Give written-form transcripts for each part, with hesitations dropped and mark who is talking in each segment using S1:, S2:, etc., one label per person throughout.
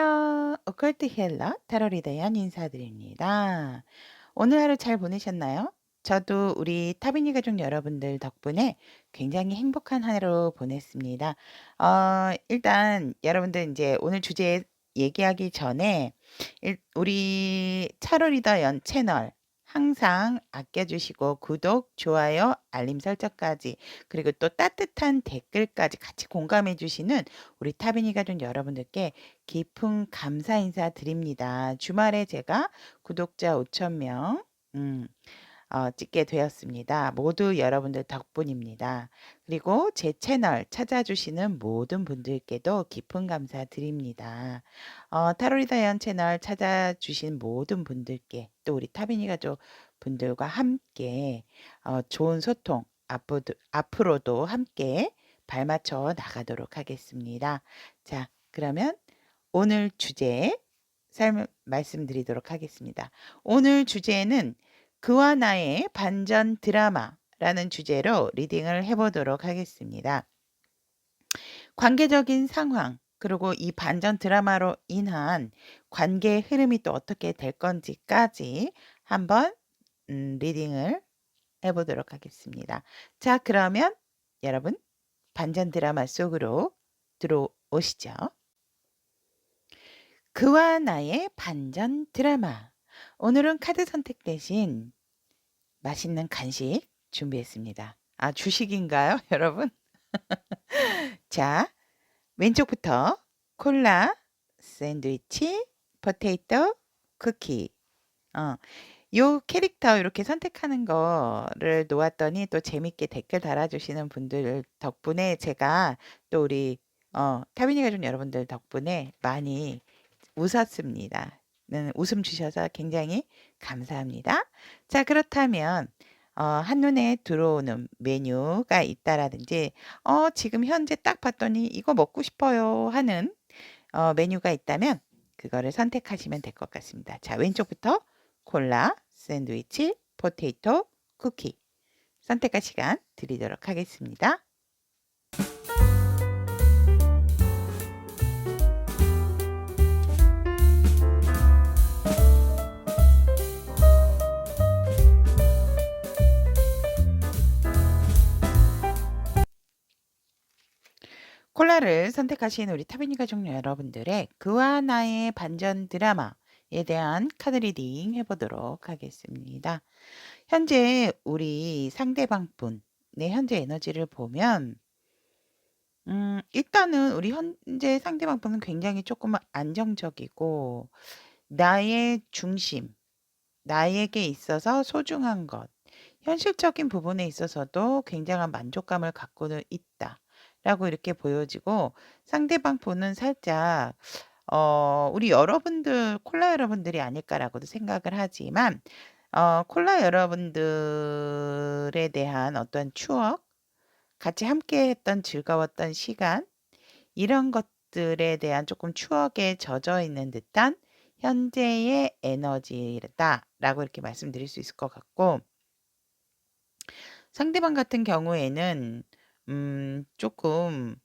S1: 안녕하세요. 오컬트 힐러 타로리다연 인사드립니다. 오늘 하루 잘 보내셨나요? 저도 우리 타비니 가족 여러분들 덕분에 굉장히 행복한 하루 보냈습니다. 일단 여러분들 이제 오늘 주제 얘기하기 전에 우리 타로리다 연 채널 항상 아껴주시고 구독, 좋아요, 알림 설정까지 그리고 또 따뜻한 댓글까지 같이 공감해 주시는 우리 타비니 가족 여러분들께 깊은 감사 인사 드립니다. 주말에 제가 구독자 5,000명 찍게 되었습니다. 모두 여러분들 덕분입니다. 그리고 제 채널 찾아주시는 모든 분들께도 깊은 감사드립니다. 타로리다연 채널 찾아주신 모든 분들께 또 우리 타비니 가족 분들과 함께 좋은 소통 앞으로도 함께 발맞춰 나가도록 하겠습니다. 자, 그러면 오늘 주제 말씀드리도록 하겠습니다. 오늘 주제는 그와 나의 반전 드라마라는 주제로 리딩을 해보도록 하겠습니다. 관계적인 상황, 그리고 이 반전 드라마로 인한 관계의 흐름이 또 어떻게 될 건지까지 한번 리딩을 해보도록 하겠습니다. 자, 그러면 여러분 반전 드라마 속으로 들어오시죠. 그와 나의 반전 드라마. 오늘은 카드 선택 대신 맛있는 간식 준비했습니다. 아, 주식인가요, 여러분? 자, 왼쪽부터 콜라, 샌드위치, 포테이토, 쿠키. 요 캐릭터 이렇게 선택하는 거를 놓았더니 또 재밌게 댓글 달아주시는 분들 덕분에 제가 또 우리 타비니 가족 여러분들 덕분에 많이 웃었습니다. 웃음 주셔서 굉장히 감사합니다. 자, 그렇다면 한눈에 들어오는 메뉴가 있다라든지 지금 현재 딱 봤더니 이거 먹고 싶어요 하는 메뉴가 있다면 그거를 선택하시면 될 것 같습니다. 자, 왼쪽부터 콜라, 샌드위치, 포테이토, 쿠키 선택할 시간 드리도록 하겠습니다. 콜라를 선택하신 우리 타비니 가족 여러분들의 그와 나의 반전 드라마에 대한 카드 리딩 해보도록 하겠습니다. 현재 우리 상대방 분의 현재 에너지를 보면 일단은 우리 현재 상대방 분은 굉장히 조금 안정적이고 나의 중심, 나에게 있어서 소중한 것, 현실적인 부분에 있어서도 굉장한 만족감을 갖고는 있다라고 이렇게 보여지고 상대방 분은 살짝 우리 여러분들 콜라 여러분들이 아닐까라고도 생각을 하지만 콜라 여러분들에 대한 어떤 추억, 같이 함께했던 즐거웠던 시간 이런 것들에 대한 조금 추억에 젖어 있는 듯한 현재의 에너지다라고 이렇게 말씀드릴 수 있을 것 같고 상대방 같은 경우에는 조금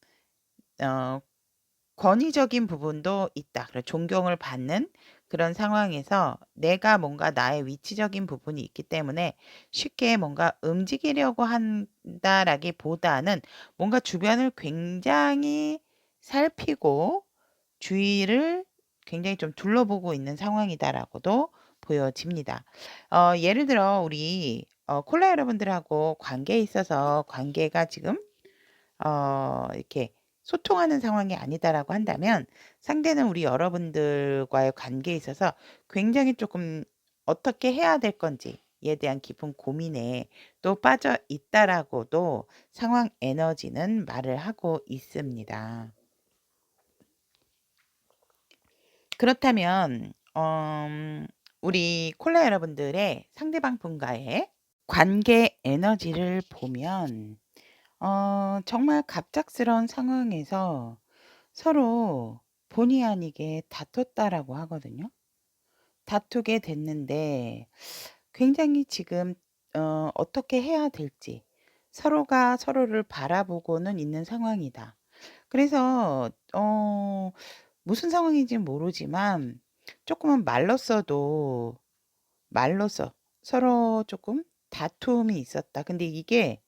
S1: 권위적인 부분도 있다. 그래 존경을 받는 그런 상황에서 내가 뭔가 나의 위치적인 부분이 있기 때문에 쉽게 뭔가 움직이려고 한다라기보다는 뭔가 주변을 굉장히 살피고 주위를 굉장히 좀 둘러보고 있는 상황이다라고도 보여집니다. 예를 들어 우리 콜라 여러분들하고 관계에 있어서 관계가 지금 이렇게 소통하는 상황이 아니다라고 한다면 상대는 우리 여러분들과의 관계에 있어서 굉장히 조금 어떻게 해야 될 건지에 대한 깊은 고민에 또 빠져 있다라고도 상황 에너지는 말을 하고 있습니다. 그렇다면 우리 콜라 여러분들의 상대방 분과의 관계 에너지를 보면 정말 갑작스러운 상황에서 서로 본의 아니게 다퉜다라고 하거든요. 다투게 됐는데 굉장히 지금 어떻게 해야 될지 서로가 서로를 바라보고는 있는 상황이다. 그래서 무슨 상황인지는 모르지만 쪼끔은 말로써 서로 쪼끔 다툼이 있었다. 근데 이게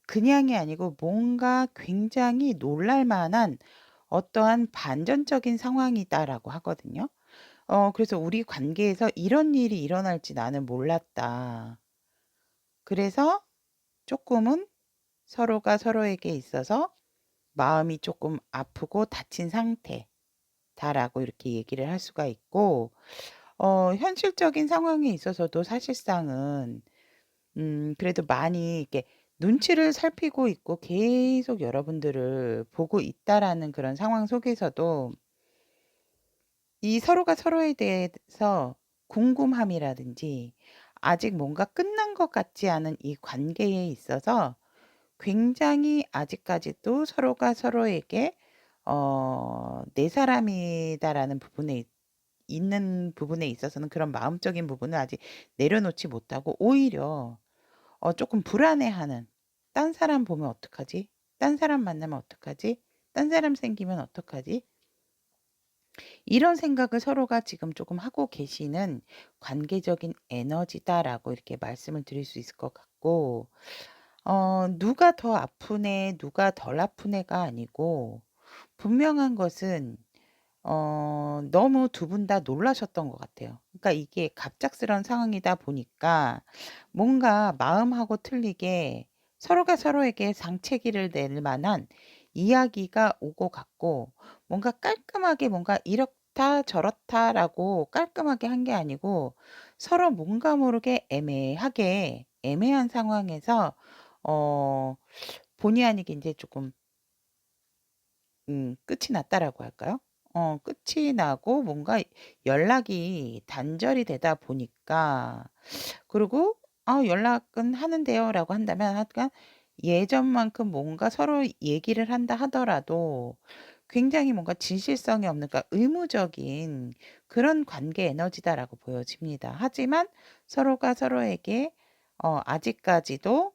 S1: 그냥이 아니고 뭔가 굉장히 놀랄 만한 어떠한 반전적인 상황이다라고 하거든요. 그래서 "우리 관계에서 이런 일이 일어날지 나는 몰랐다. 그래서 쪼끔은 서로가 서로에게 있어서 마음이 쪼끔 아프고 다친 상태다."라고 이렇게 얘기를 할 수가 있고, 현실적인 상황에 있어서도 사실상은 그래도 많이 이렇게 눈치를 살피고 있고 계속 여러분들을 보고 있다라는 그런 상황 속에서도 이 서로가 서로에 대해서 궁금함이라든지 아직 뭔가 끝난 것 같지 않은 이 관계에 있어서 굉장히 아직까지도 서로가 서로에게 '내 사람이다.'라는 부분에 있는 부분에 있어서는 그런 마음적인 부분을 아직 내려놓지 못하고 오히려 쪼끔 불안해하는, '딴 사람 보면 어떡하지? 딴 사람 만나면 어떡하지? 딴 사람 생기면 어떡하지?' 이런 생각을 서로가 지금 조금 하고 계시는 관계적인 에너지다라고 이렇게 말씀을 드릴 수 있을 것 같고, 누가 더 아프네, 누가 덜 아프네가 아니고 분명한 것은 너무 두 분 다 놀라셨던 것 같아요. 그러니까 이게 갑작스러운 상황이다 보니까 뭔가 마음하고 틀리게 서로가 서로에게 상체기를 낼 만한 이야기가 오고 갔고, 뭔가 깔끔하게 뭔가 "이렇다 저렇다."라고 깔끔하게 한 게 아니고 서로 뭔가 모르게 애매하게 애매한 상황에서 어 본의 아니게 인제 쪼끔 끝이 났다라고 할까요? 끝이 나고 뭔가 연락이 단절이 되다 보니까, 그리고 연락은 하는데요."라고 한다면 하여간 예전만큼 뭔가 서로 얘기를 한다 하더라도 굉장히 뭔가 진실성이 없는, 그러니까 의무적인 그런 관계 에너지다라고 보여집니다. 하지만 서로가 서로에게 아직까지도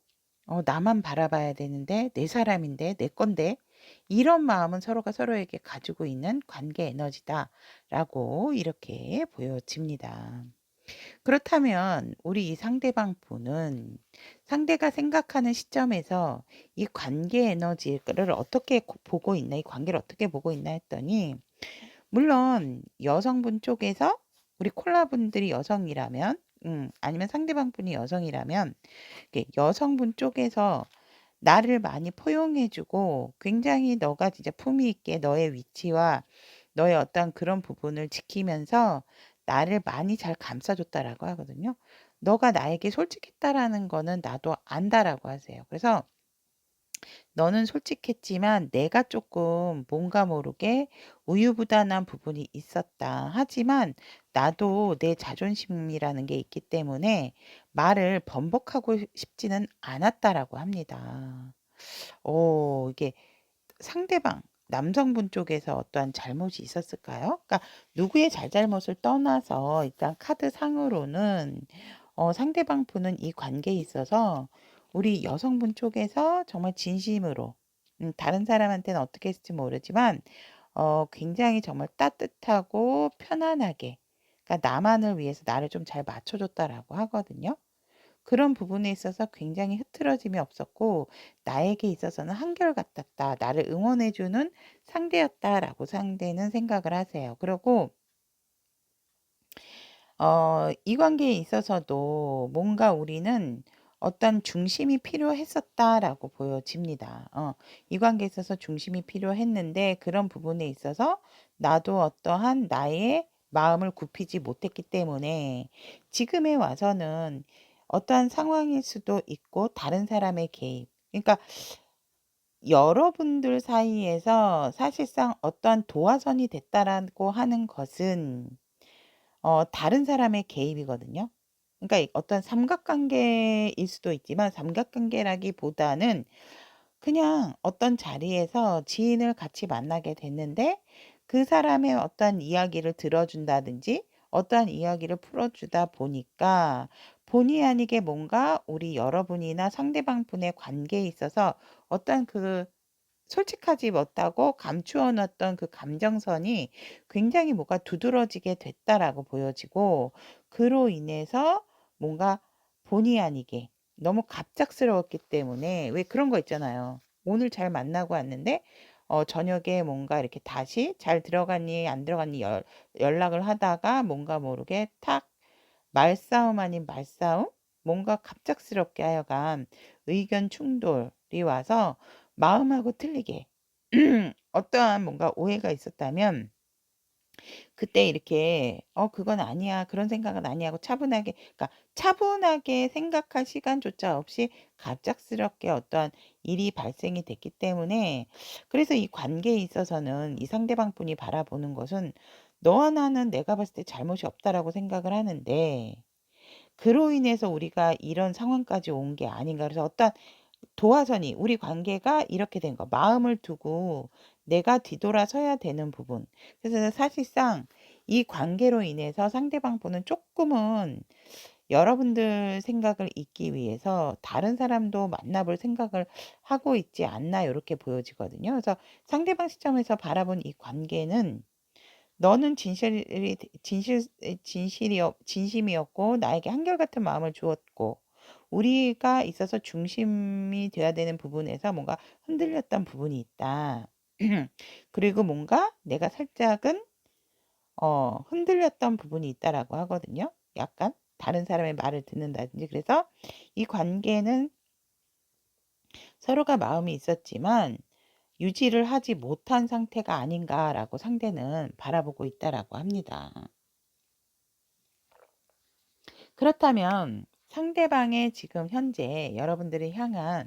S1: '나만 바라봐야 되는데. 내 사람인데. 내 건데.' 이런 마음은 서로가 서로에게 가지고 있는 관계 에너지다라고 이렇게 보여집니다. 그렇다면 우리 이 상대방 분은 상대가 생각하는 시점에서 이 관계 에너지를 어떻게 보고 있나, 이 관계를 어떻게 보고 있나 했더니, 물론 여성분 쪽에서 우리 콜라분들이 여성이라면, 아니면 상대방 분이 여성이라면 이렇게 여성분 쪽에서 나를 많이 포용해 주고 굉장히 너가 진짜 품위 있게 너의 위치와 너의 어떤 그런 부분을 지키면서 나를 많이 잘 감싸 줬다라고 하거든요. "너가 나에게 솔직했다."라는 거는 나도 안다라고 하세요. 그래서 "너는 솔직했지만 내가 조금 뭔가 모르게 우유부단한 부분이 있었다. 하지만 나도 내 자존심이라는 게 있기 때문에 말을 번복하고 싶지는 않았다."라고 합니다. 이게 상대방 남성분 쪽에서 어떠한 잘못이 있었을까요? 그러니까 누구의 잘잘못을 떠나서 일단 카드상으로는 상대방 분은 이 관계에 있어서 우리 여성분 쪽에서 정말 진심으로, 다른 사람한테는 어떻게 했을지 모르지만 굉장히 정말 따뜻하고 편안하게, 그러니까 나만을 위해서 나를 좀 잘 맞춰 줬다라고 하거든요. 그런 부분에 있어서 굉장히 흐트러짐이 없었고 나에게 있어서는 한결같았다. 나를 응원해 주는 상대였다라고 상대는 생각을 하세요. 그리고 이 관계에 있어서도 뭔가 우리는 어떤 중심이 필요했었다라고 보여집니다. 이 관계에 있어서 중심이 필요했는데 그런 부분에 있어서 나도 어떠한 나의 마음을 굽히지 못했기 때문에 지금에 와서는 어떠한 상황일 수도 있고 다른 사람의 개입, 그러니까 여러분들 사이에서 사실상 어떠한 도화선이 됐다라고 하는 것은 다른 사람의 개입이거든요. 그러니까 어떤 삼각관계일 수도 있지만 삼각관계라기보다는 그냥 어떤 자리에서 지인을 같이 만나게 됐는데 그 사람의 어떤 이야기를 들어준다든지 어떠한 이야기를 풀어주다 보니까 본의 아니게 뭔가 우리 여러분이나 상대방 분의 관계에 있어서 어떤 그 솔직하지 못하고 감추어 놨던 그 감정선이 굉장히 뭐가 두드러지게 됐다라고 보여지고, 그로 인해서 뭔가 본의 아니게 너무 갑작스러웠기 때문에, 왜 그런 거 있잖아요. 오늘 잘 만나고 왔는데 저녁에 뭔가 이렇게 다시 "잘 들어갔니? 안 들어갔니?" 연락을 하다가 뭔가 모르게 탁 말싸움 아닌 말싸움? 뭔가 갑작스럽게 하여간 의견 충돌이 와서 마음하고 틀리게 어떠한 뭔가 오해가 있었다면, 그때 이렇게 그건 아니야. 그런 생각은 아니야." 하고 차분하게, 그러니까 차분하게 생각할 시간조차 없이 갑작스럽게 어떠한 일이 발생이 됐기 때문에, 그래서 이 관계에 있어서는 이 상대방 분이 바라보는 것은 '너와 나는 내가 봤을 때 잘못이 없다.'라고 생각을 하는데, 그로 인해서 우리가 이런 상황까지 온 게 아닌가. 그래서 어떤 도화선이, 우리 관계가 이렇게 된 거, 마음을 두고 내가 뒤돌아서야 되는 부분. 그래서 사실상 이 관계로 인해서 상대방 분은 조금은 여러분들 생각을 잊기 위해서 다른 사람도 만나볼 생각을 하고 있지 않나, 이렇게 보여지거든요. 그래서 상대방 시점에서 바라본 이 관계는, 너는 진심이었고 나에게 한결같은 마음을 주었고, 우리가 있어서 중심이 돼야 되는 부분에서 뭔가 흔들렸던 부분이 있다. 그리고 뭔가 내가 살짝은 흔들렸던 부분이 있다라고 하거든요. 약간 다른 사람의 말을 듣는다든지. 그래서 이 관계는 서로가 마음이 있었지만 유지를 하지 못한 상태가 아닌가라고 상대는 바라보고 있다라고 합니다. 그렇다면 상대방의 지금 현재 여러분들을 향한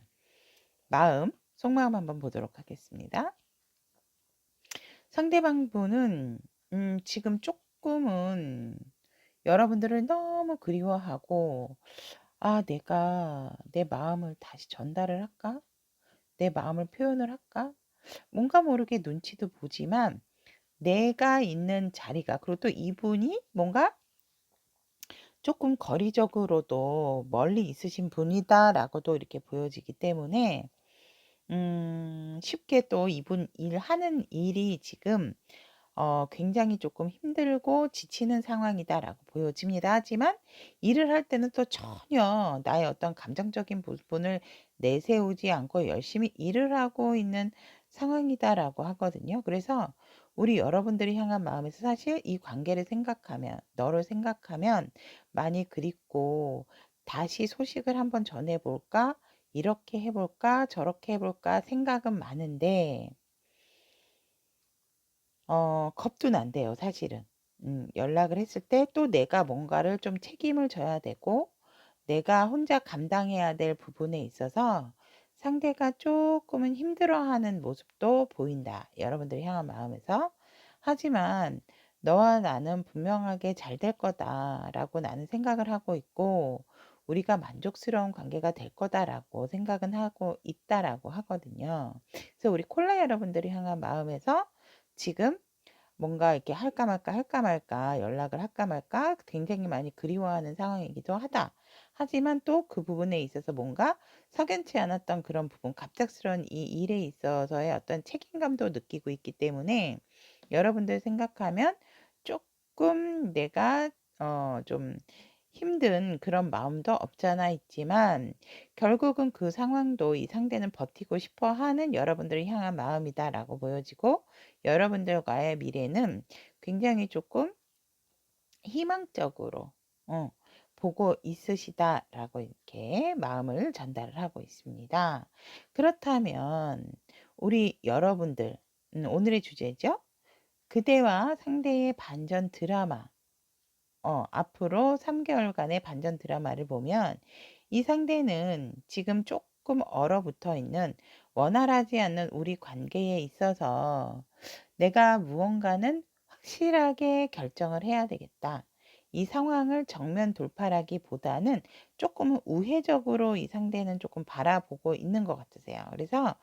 S1: 마음, 속마음 한번 보도록 하겠습니다. 상대방 분은 지금 조금은 여러분들을 너무 그리워하고, '아 내가 내 마음을 다시 전달을 할까? 내 마음을 표현을 할까?' 뭔가 모르게 눈치도 보지만, 내가 있는 자리가, 그리고 또 이분이 뭔가 조금 거리적으로도 멀리 있으신 분이다라고도 이렇게 보여지기 때문에, 쉽게 또 이분 일하는 일이 지금 굉장히 조금 힘들고 지치는 상황이다라고 보여집니다. 하지만 일을 할 때는 또 전혀 나의 어떤 감정적인 부분을 내세우지 않고 열심히 일을 하고 있는 상황이다라고 하거든요. 그래서 우리 여러분들이 향한 마음에서 사실 이 관계를 생각하면, 너를 생각하면 많이 그립고, 다시 소식을 한번 전해 볼까? 이렇게 해 볼까? 저렇게 해 볼까? 생각은 많은데 겁도 난대요 사실은. 연락을 했을 때 또 내가 뭔가를 좀 책임을 져야 되고, 내가 혼자 감당해야 될 부분에 있어서 상대가 조금은 힘들어하는 모습도 보인다, 여러분들이 향한 마음에서. 하지만 "너와 나는 분명하게 잘 될 거다."라고 나는 생각을 하고 있고, "우리가 만족스러운 관계가 될 거다."라고 생각은 하고 있다라고 하거든요. 그래서 우리 콜라 여러분들이 향한 마음에서 지금 뭔가 이렇게 할까 말까, 할까 말까, 연락을 할까 말까 굉장히 많이 그리워하는 상황이기도 하다. 하지만 또 그 부분에 있어서 뭔가 석연치 않았던 그런 부분, 갑작스러운 이 일에 있어서의 어떤 책임감도 느끼고 있기 때문에, 여러분들 생각하면 조금 내가 좀 힘든 그런 마음도 없잖아 있지만, 결국은 그 상황도 이 상대는 버티고 싶어 하는 여러분들을 향한 마음이다라고 보여지고, 여러분들과의 미래는 굉장히 조금 희망적으로 어 보고 있으시다라고 이렇게 마음을 전달을 하고 있습니다. 그렇다면 우리 여러분들, 오늘의 주제죠. 그대와 상대의 반전 드라마, 앞으로 3 개월간의 반전 드라마를 보면, 이 상대는 지금 조금 얼어붙어 있는 원활하지 않는 우리 관계에 있어서 '내가 무언가는 확실하게 결정을 해야 되겠다.' 이 상황을 정면 돌파라기보다는 조금은 우회적으로 이 상대는 조금 바라보고 있는 것 같으세요. 그래서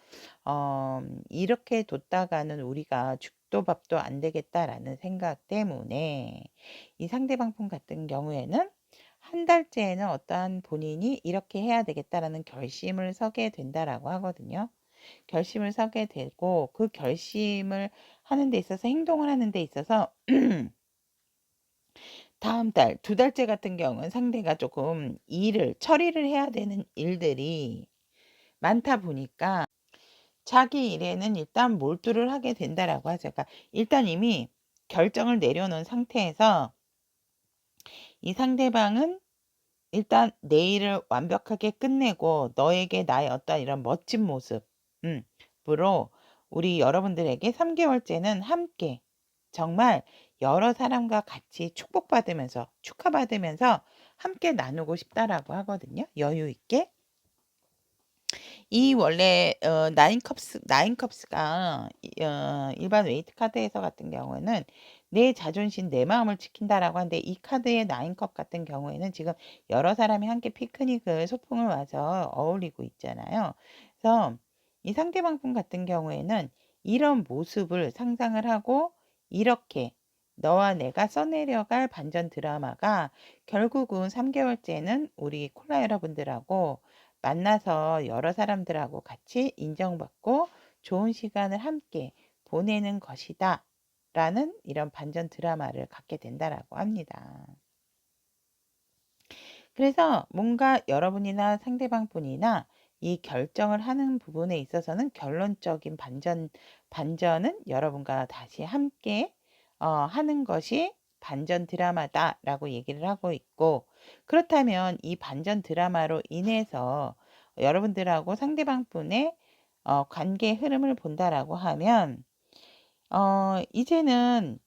S1: 이렇게 뒀다가는 우리가 죽도 밥도 안 되겠다라는 생각 때문에, 이 상대방 분 같은 경우에는 한 달째에는 어떠한 본인이 '이렇게 해야 되겠다.'라는 결심을 서게 된다라고 하거든요. 결심을 서게 되고 그 결심을 하는 데 있어서 행동을 하는 데 있어서 다음 달, 두 달째 같은 경우는 상대가 조금 일을 처리를 해야 되는 일들이 많다 보니까 자기 일에는 일단 몰두를 하게 된다라고 하죠. 그러니까 일단 이미 결정을 내려놓은 상태에서 이 상대방은 일단 내 일을 완벽하게 끝내고 너에게 나의 어떤 이런 멋진 모습 으로 우리 여러분들에게 3개월째는 함께 정말 여러 사람과 같이 축복받으면서 축하받으면서 함께 나누고 싶다라고 하거든요. 여유 있게. 이 원래 나인 컵스가 일반 웨이트 카드에서 같은 경우에는 내 자존심, 내 마음을 지킨다라고 하는데 이 카드의 나인컵 같은 경우에는 지금 여러 사람이 함께 피크닉을 소풍을 와서 어울리고 있잖아요. 그래서 이 상대방 분 같은 경우에는 이런 모습을 상상을 하고 이렇게 너와 내가 써내려갈 반전 드라마가 결국은 3개월째는 우리 콜라 여러분들하고 만나서 여러 사람들하고 같이 인정받고 좋은 시간을 함께 보내는 것이다. 라는 이런 반전 드라마를 갖게 된다라고 합니다. 그래서 뭔가 여러분이나 상대방 분이나 이 결정을 하는 부분에 있어서는 결론적인 반전은 여러분과 다시 함께 하는 것이 반전 드라마다라고 얘기를 하고 있고, 그렇다면 이 반전 드라마로 인해서 여러분들하고 상대방 분의 관계 흐름을 본다라고 하면 이제는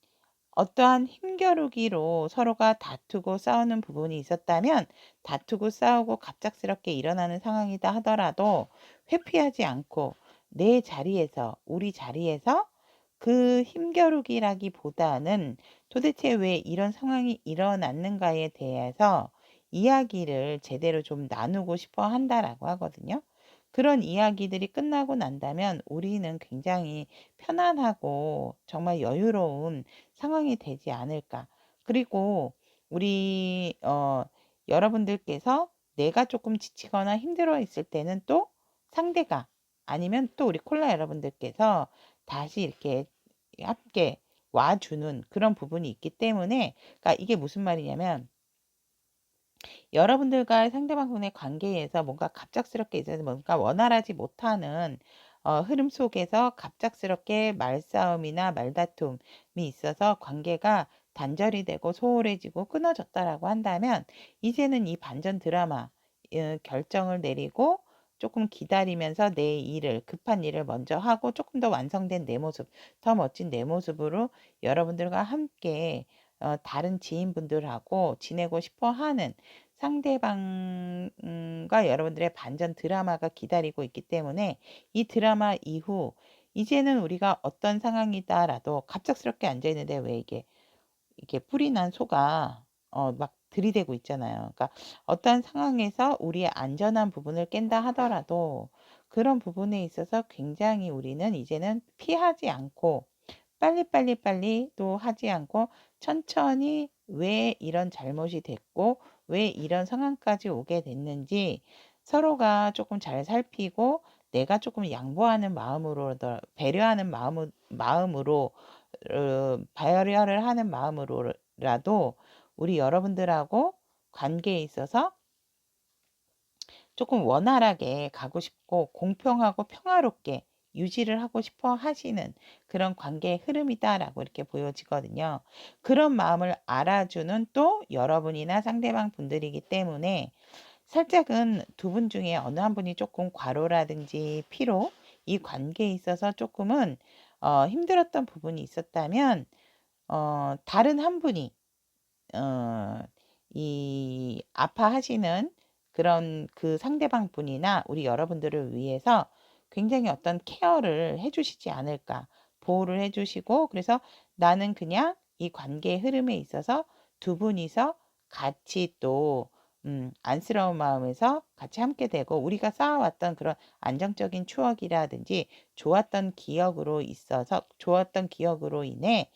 S1: 어떠한 힘겨루기로 서로가 다투고 싸우는 부분이 있었다면 다투고 싸우고 갑작스럽게 일어나는 상황이다 하더라도 회피하지 않고 내 자리에서, 우리 자리에서 그 힘겨루기라기보다는 도대체 왜 이런 상황이 일어났는가에 대해서 이야기를 제대로 좀 나누고 싶어 한다라고 하거든요. 그런 이야기들이 끝나고 난다면 우리는 굉장히 편안하고 정말 여유로운 상황이 되지 않을까. 그리고 우리 여러분들께서 내가 조금 지치거나 힘들어 있을 때는 또 상대가 아니면 또 우리 콜라 여러분들께서 다시 이렇게 함께 와주는 그런 부분이 있기 때문에, 그러니까 이게 무슨 말이냐면 여러분들과 상대방분의 관계에서 뭔가 갑작스럽게 있어서 뭔가 원활하지 못하는 흐름 속에서 갑작스럽게 말싸움이나 말다툼이 있어서 관계가 단절이 되고 소홀해지고 끊어졌다라고 한다면 이제는 이 반전 드라마 결정을 내리고 조금 기다리면서 내 일을 급한 일을 먼저 하고 조금 더 완성된 내 모습, 더 멋진 내 모습으로 여러분들과 함께 다른 지인분들하고 지내고 싶어 하는 상대방과 여러분들의 반전 드라마가 기다리고 있기 때문에 이 드라마 이후 이제는 우리가 어떤 상황이다라도 갑작스럽게 앉아 있는데 왜 이게 뿔이 난 소가 막 들이대고 있잖아요. 그러니까 어떤 상황에서 우리의 안전한 부분을 깬다 하더라도 그런 부분에 있어서 굉장히 우리는 이제는 피하지 않고 빨리 또 하지 않고 천천히 왜 이런 잘못이 됐고 왜 이런 상황까지 오게 됐는지 서로가 조금 잘 살피고 내가 조금 양보하는 마음으로 배려하는 마음으로 배려를 하는 마음으로라도 우리 여러분들하고 관계에 있어서 조금 원활하게 가고 싶고 공평하고 평화롭게 유지를 하고 싶어 하시는 그런 관계의 흐름이다라고 이렇게 보여지거든요. 그런 마음을 알아주는 또 여러분이나 상대방 분들이기 때문에 살짝은 두 분 중에 어느 한 분이 조금 과로라든지 피로 이 관계에 있어서 조금은 힘들었던 부분이 있었다면 다른 한 분이 이 아파하시는 그런 그 상대방 분이나 우리 여러분들을 위해서 굉장히 어떤 케어를 해 주시지 않을까. 보호를 해 주시고 그래서 나는 그냥 이 관계의 흐름에 있어서 두 분이서 같이 또 안쓰러운 마음에서 같이 함께 되고 우리가 쌓아왔던 그런 안정적인 추억이라든지 좋았던 기억으로 인해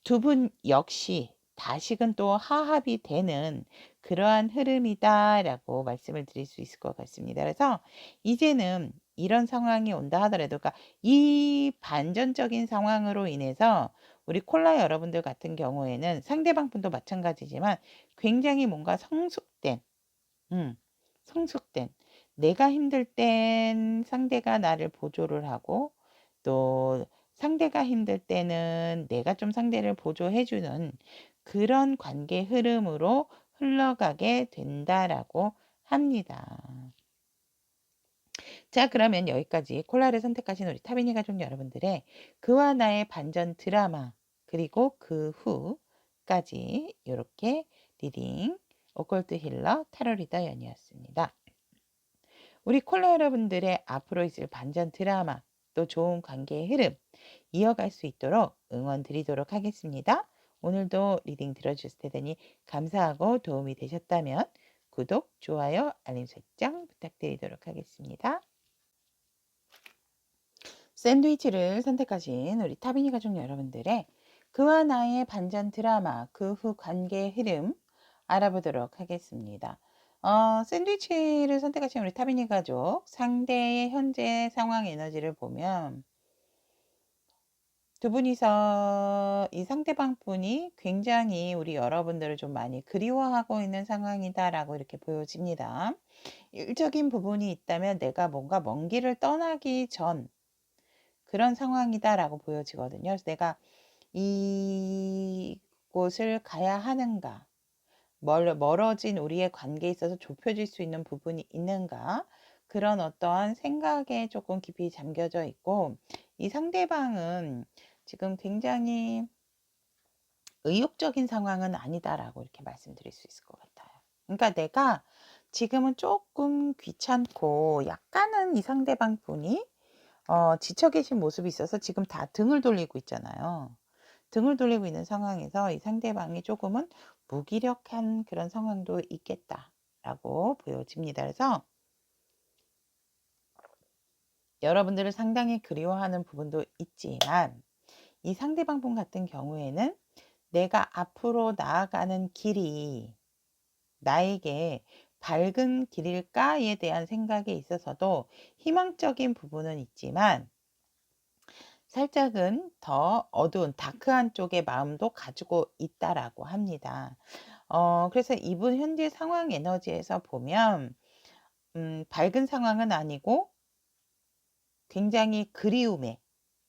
S1: 두 분 역시 다시금 또 화합이 되는 그러한 흐름이다라고 말씀을 드릴 수 있을 것 같습니다. 그래서 이제는 이런 상황이 온다 하더라도 그러니까 이 반전적인 상황으로 인해서 우리 콜라 여러분들 같은 경우에는 상대방 분도 마찬가지지만 굉장히 뭔가 성숙된 음 성숙된 내가 힘들 땐 상대가 나를 보조를 하고 또 상대가 힘들 때는 내가 좀 상대를 보조해 주는 그런 관계 흐름으로 흘러가게 된다라고 합니다. 자, 그러면 여기까지 콜라를 선택하신 우리 타비니 가족 여러분들의 그와 나의 반전 드라마 그리고 그 후까지 이렇게 리딩 오컬트 힐러 타로 리더 연이었습니다. 우리 콜라 여러분들의 앞으로 있을 반전 드라마 또 좋은 관계의 흐름 이어갈 수 있도록 응원 드리도록 하겠습니다. 오늘도 리딩 들어주실 테니 감사하고 도움이 되셨다면 구독, 좋아요, 알림 설정 부탁드리도록 하겠습니다. 샌드위치를 선택하신 우리 타비니 가족 여러분들의 그와 나의 반전 드라마 그 후 관계의 흐름 알아보도록 하겠습니다. 샌드위치를 선택하신 우리 타비니 가족 상대의 현재 상황 에너지를 보면 두 분이서 이 상대방 분이 굉장히 우리 여러분들을 좀 많이 그리워하고 있는 상황이다라고 이렇게 보여집니다. 일적인 부분이 있다면 내가 뭔가 먼 길을 떠나기 전 그런 상황이다라고 보여지거든요. 그래서 내가 이곳을 가야 하는가, 멀어진 우리의 관계에 있어서 좁혀질 수 있는 부분이 있는가, 그런 어떠한 생각에 조금 깊이 잠겨져 있고, 이 상대방은 지금 굉장히 의욕적인 상황은 아니다라고 이렇게 말씀드릴 수 있을 것 같아요. 그러니까 내가 지금은 조금 귀찮고 약간은 이 상대방 분이 지쳐 계신 모습이 있어서 지금 다 등을 돌리고 있잖아요. 등을 돌리고 있는 상황에서 이 상대방이 조금은 무기력한 그런 상황도 있겠다라고 보여집니다. 그래서 여러분들을 상당히 그리워하는 부분도 있지만 이 상대방 분 같은 경우에는 내가 앞으로 나아가는 길이 나에게 밝은 길일까에 대한 생각에 있어서도 희망적인 부분은 있지만 살짝은 더 어두운 다크한 쪽의 마음도 가지고 있다라고 합니다. 그래서 이분 현재 상황 에너지에서 보면 밝은 상황은 아니고 굉장히 그리움에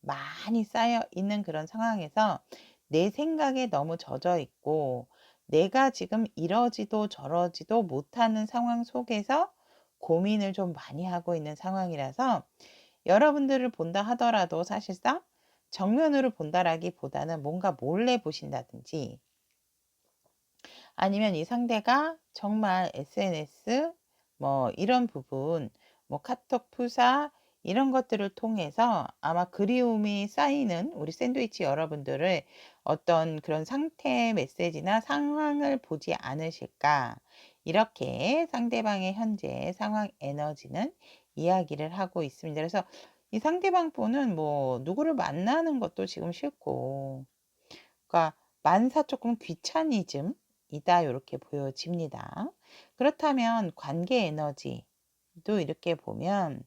S1: 많이 쌓여 있는 그런 상황에서 내 생각에 너무 젖어 있고 내가 지금 이러지도 저러지도 못하는 상황 속에서 고민을 좀 많이 하고 있는 상황이라서 여러분들을 본다 하더라도 사실상 정면으로 본다라기보다는 뭔가 몰래 보신다든지 아니면 이 상대가 정말 SNS 뭐 이런 부분 뭐 카톡 푸사 이런 것들을 통해서 아마 그리움이 쌓이는 우리 샌드위치 여러분들을 어떤 그런 상태 메시지나 상황을 보지 않으실까 이렇게 상대방의 현재 상황 에너지는 이야기를 하고 있습니다. 그래서 이 상대방 분은 뭐 누구를 만나는 것도 지금 싫고 그러니까 만사 조금 귀차니즘이다 이렇게 보여집니다. 그렇다면 관계 에너지도 이렇게 보면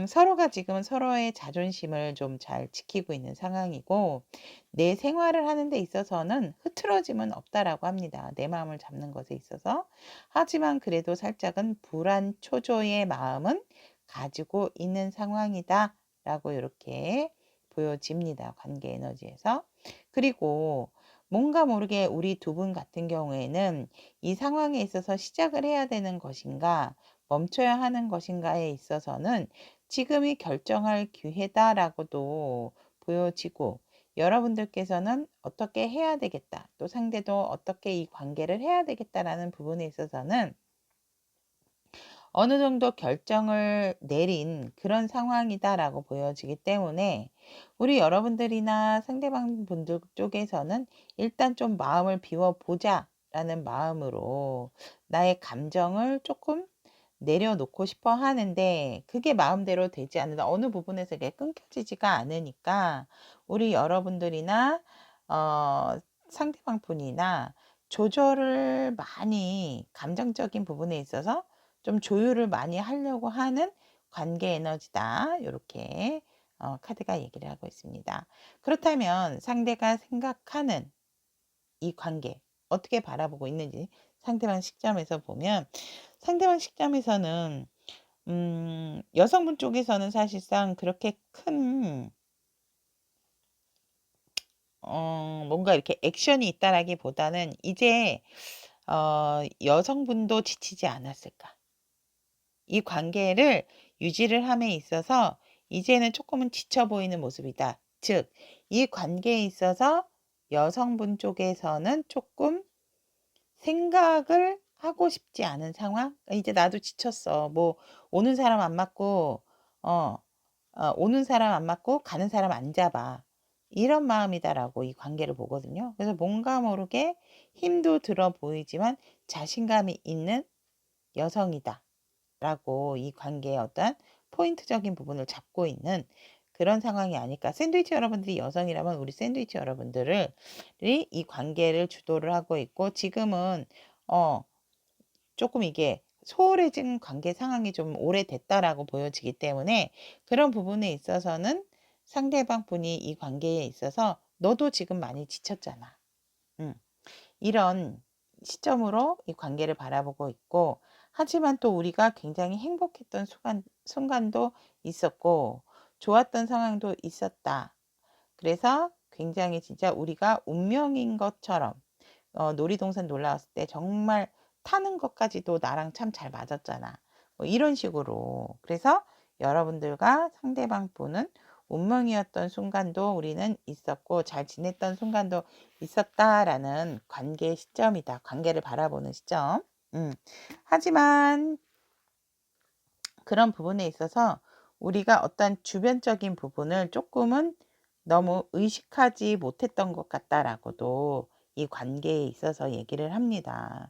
S1: 서로가 지금 서로의 자존심을 좀 잘 지키고 있는 상황이고 내 생활을 하는 데 있어서는 흐트러짐은 없다라고 합니다. 내 마음을 잡는 것에 있어서. 하지만 그래도 살짝은 불안 초조의 마음은 가지고 있는 상황이다라고 이렇게 보여집니다. 관계 에너지에서. 그리고 뭔가 모르게 우리 두 분 같은 경우에는 이 상황에 있어서 시작을 해야 되는 것인가 멈춰야 하는 것인가에 있어서는 지금이 결정할 기회다라고도 보여지고 여러분들께서는 어떻게 해야 되겠다. 또 상대도 어떻게 이 관계를 해야 되겠다라는 부분에 있어서는 어느 정도 결정을 내린 그런 상황이다라고 보여지기 때문에 우리 여러분들이나 상대방 분들 쪽에서는 일단 좀 마음을 비워보자라는 마음으로 나의 감정을 조금 내려놓고 싶어 하는데 그게 마음대로 되지 않는다. 어느 부분에서 이게 끊겨지지가 않으니까 우리 여러분들이나 상대방 분이나 조절을 많이 감정적인 부분에 있어서 좀 조율을 많이 하려고 하는 관계 에너지다. 요렇게 카드가 얘기를 하고 있습니다. 그렇다면 상대가 생각하는 이 관계 어떻게 바라보고 있는지 상대방 시점에서 보면 상대방 시점에서는 여성분 쪽에서는 사실상 그렇게 큰 뭔가 이렇게 액션이 있다라기보다는 이제 여성분도 지치지 않았을까. 이 관계를 유지를 함에 있어서 이제는 조금은 지쳐 보이는 모습이다. 즉, 이 관계에 있어서 여성분 쪽에서는 조금 생각을 하고 싶지 않은 상황? 이제 나도 지쳤어. 뭐, 오는 사람 안 맞고, 어, 오는 사람 안 맞고 가는 사람 안 잡아. 이런 마음이다라고 이 관계를 보거든요. 그래서 뭔가 모르게 힘도 들어 보이지만 자신감이 있는 여성이다. 라고 이 관계의 어떤 포인트적인 부분을 잡고 있는 그런 상황이 아닐까. 샌드위치 여러분들이 여성이라면 우리 샌드위치 여러분들을 이 관계를 주도를 하고 있고 지금은 어 조금 이게 소홀해진 관계 상황이 좀 오래됐다라고 보여지기 때문에 그런 부분에 있어서는 상대방 분이 이 관계에 있어서 너도 지금 많이 지쳤잖아. 음. 이런 시점으로 이 관계를 바라보고 있고 하지만 또 우리가 굉장히 행복했던 순간도 있었고 좋았던 상황도 있었다. 그래서 굉장히 진짜 우리가 운명인 것처럼 놀이동산 놀러 왔을 때 정말 타는 것까지도 나랑 참 잘 맞았잖아. 뭐 이런 식으로. 그래서 여러분들과 상대방 분은 운명이었던 순간도 우리는 있었고 잘 지냈던 순간도 있었다라는 관계의 시점이다. 관계를 바라보는 시점. 하지만 그런 부분에 있어서 우리가 어떤 주변적인 부분을 조금은 너무 의식하지 못했던 것 같다라고도 이 관계에 있어서 얘기를 합니다.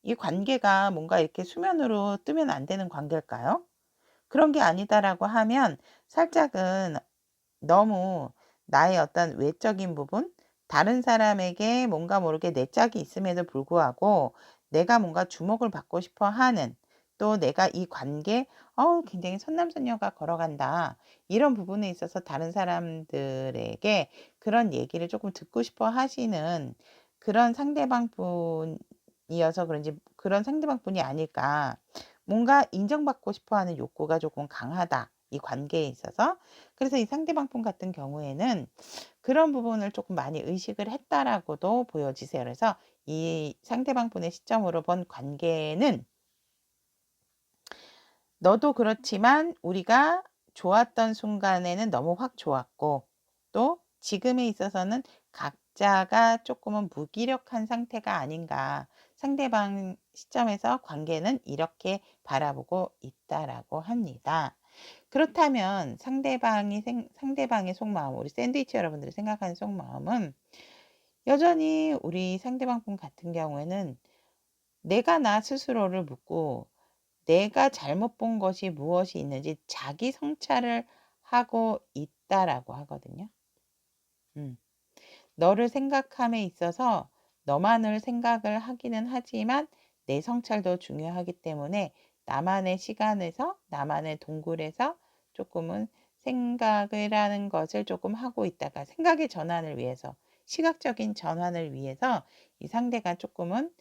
S1: 이 관계가 뭔가 이렇게 수면으로 뜨면 안 되는 관계일까요? 그런 게 아니다라고 하면 살짝은 너무 나의 어떤 외적인 부분, 다른 사람에게 뭔가 모르게 내 짝이 있음에도 불구하고 내가 뭔가 주목을 받고 싶어 하는 또 내가 이 관계, 굉장히 선남선녀가 걸어간다. 이런 부분에 있어서 다른 사람들에게 그런 얘기를 조금 듣고 싶어 하시는 그런 상대방 분이어서 그런지 그런 상대방 분이 아닐까. 뭔가 인정받고 싶어 하는 욕구가 조금 강하다. 이 관계에 있어서. 그래서 이 상대방 분 같은 경우에는 그런 부분을 조금 많이 의식을 했다라고도 보여지세요. 그래서 이 상대방 분의 시점으로 본 관계는 너도 그렇지만 우리가 좋았던 순간에는 너무 확 좋았고 또 지금에 있어서는 각자가 조금은 무기력한 상태가 아닌가. 상대방 시점에서 관계는 이렇게 바라보고 있다라고 합니다. 그렇다면 상대방의 속마음, 우리 샌드위치 여러분들이 생각하는 속마음은 여전히 우리 상대방 분 같은 경우에는 내가 나 스스로를 묻고 내가 잘못 본 것이 무엇이 있는지 자기 성찰을 하고 있다라고 하거든요. 너를 생각함에 있어서 너만을 생각을 하기는 하지만 내 성찰도 중요하기 때문에 나만의 시간에서 나만의 동굴에서 조금은 생각을 하는 것을 조금 하고 있다가 생각의 전환을 위해서 시각적인 전환을 위해서 이 상대가 조금은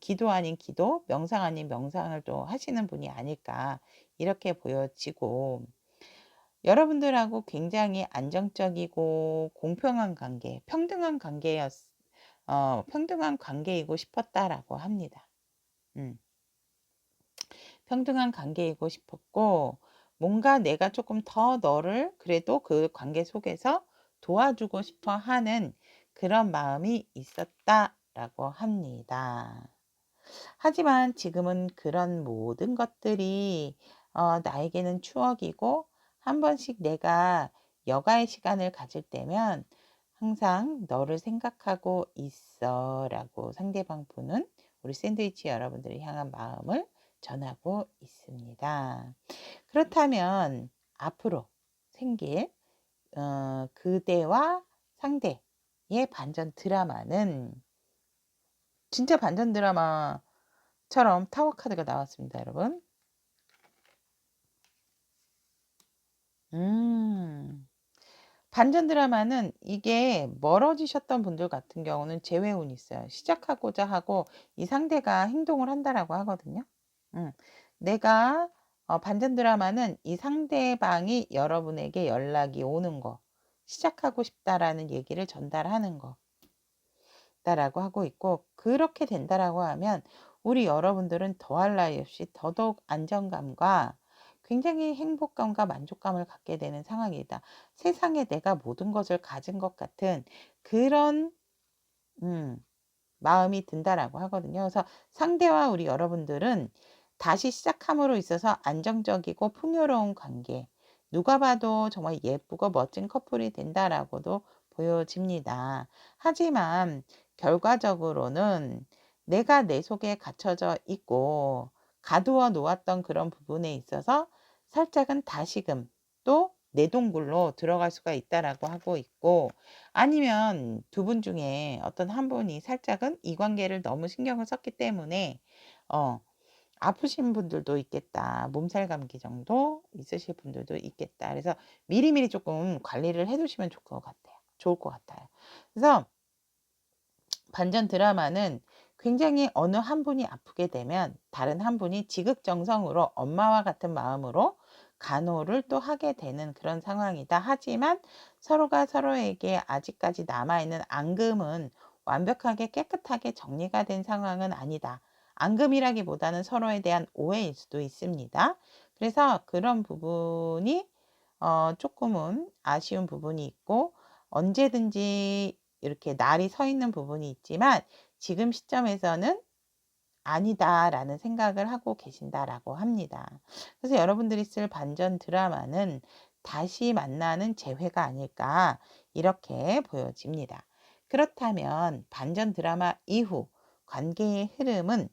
S1: 기도 아닌 기도, 명상 아닌 명상을 또 하시는 분이 아닐까 이렇게 보여지고 여러분들하고 굉장히 안정적이고 공평한 관계, 평등한 관계이고 싶었다라고 합니다. 평등한 관계이고 싶었고, 뭔가 내가 조금 더 너를 그래도 그 관계 속에서 도와주고 싶어 하는 그런 마음이 있었다라고 합니다. 하지만 지금은 그런 모든 것들이 나에게는 추억이고 한 번씩 내가 여가의 시간을 가질 때면 항상 너를 생각하고 있어 라고 상대방 분은 우리 샌드위치 여러분들을 향한 마음을 전하고 있습니다. 그렇다면 앞으로 생길 그대와 상대의 반전 드라마는 진짜 반전 드라마처럼 타워 카드가 나왔습니다, 여러분. 음. 반전 드라마는 이게 멀어지셨던 분들 같은 경우는 재회운이 있어요. 시작하고자 하고 이 상대가 행동을 한다라고 하거든요. 음. 내가 반전 드라마는 이 상대방이 여러분에게 연락이 오는 거, 시작하고 싶다라는 얘기를 전달하는 거다라고 하고 있고, 그렇게 된다라고 하면 우리 여러분들은 더할 나위 없이 더더욱 안정감과 굉장히 행복감과 만족감을 갖게 되는 상황이다. 세상에 내가 모든 것을 가진 것 같은 그런 음, 마음이 든다라고 하거든요. 그래서 상대와 우리 여러분들은 다시 시작함으로 있어서 안정적이고 풍요로운 관계, 누가 봐도 정말 예쁘고 멋진 커플이 된다라고도 보여집니다. 하지만 결과적으로는 내가 내 속에 갇혀져 있고 가두어 놓았던 그런 부분에 있어서 살짝은 다시금 또 내동굴로 들어갈 수가 있다라고 하고 있고, 아니면 두 분 중에 어떤 한 분이 살짝은 이 관계를 너무 신경을 썼기 때문에 어 아프신 분들도 있겠다. 몸살 감기 정도 있으실 분들도 있겠다. 그래서 미리미리 조금 관리를 해 두시면 좋을 것 같아요. 그래서 반전 드라마는 굉장히 어느 한 분이 아프게 되면 다른 한 분이 지극정성으로 엄마와 같은 마음으로 간호를 또 하게 되는 그런 상황이다. 하지만 서로가 서로에게 아직까지 남아있는 앙금은 완벽하게 깨끗하게 정리가 된 상황은 아니다. 앙금이라기보다는 서로에 대한 오해일 수도 있습니다. 그래서 그런 부분이 조금은 아쉬운 부분이 있고, 언제든지 이렇게 날이 서 있는 부분이 있지만 지금 시점에서는 아니다라는 생각을 하고 계신다라고 합니다. 그래서 여러분들이 쓸 반전 드라마는 다시 만나는 재회가 아닐까 이렇게 보여집니다. 그렇다면 반전 드라마 이후 관계의 흐름은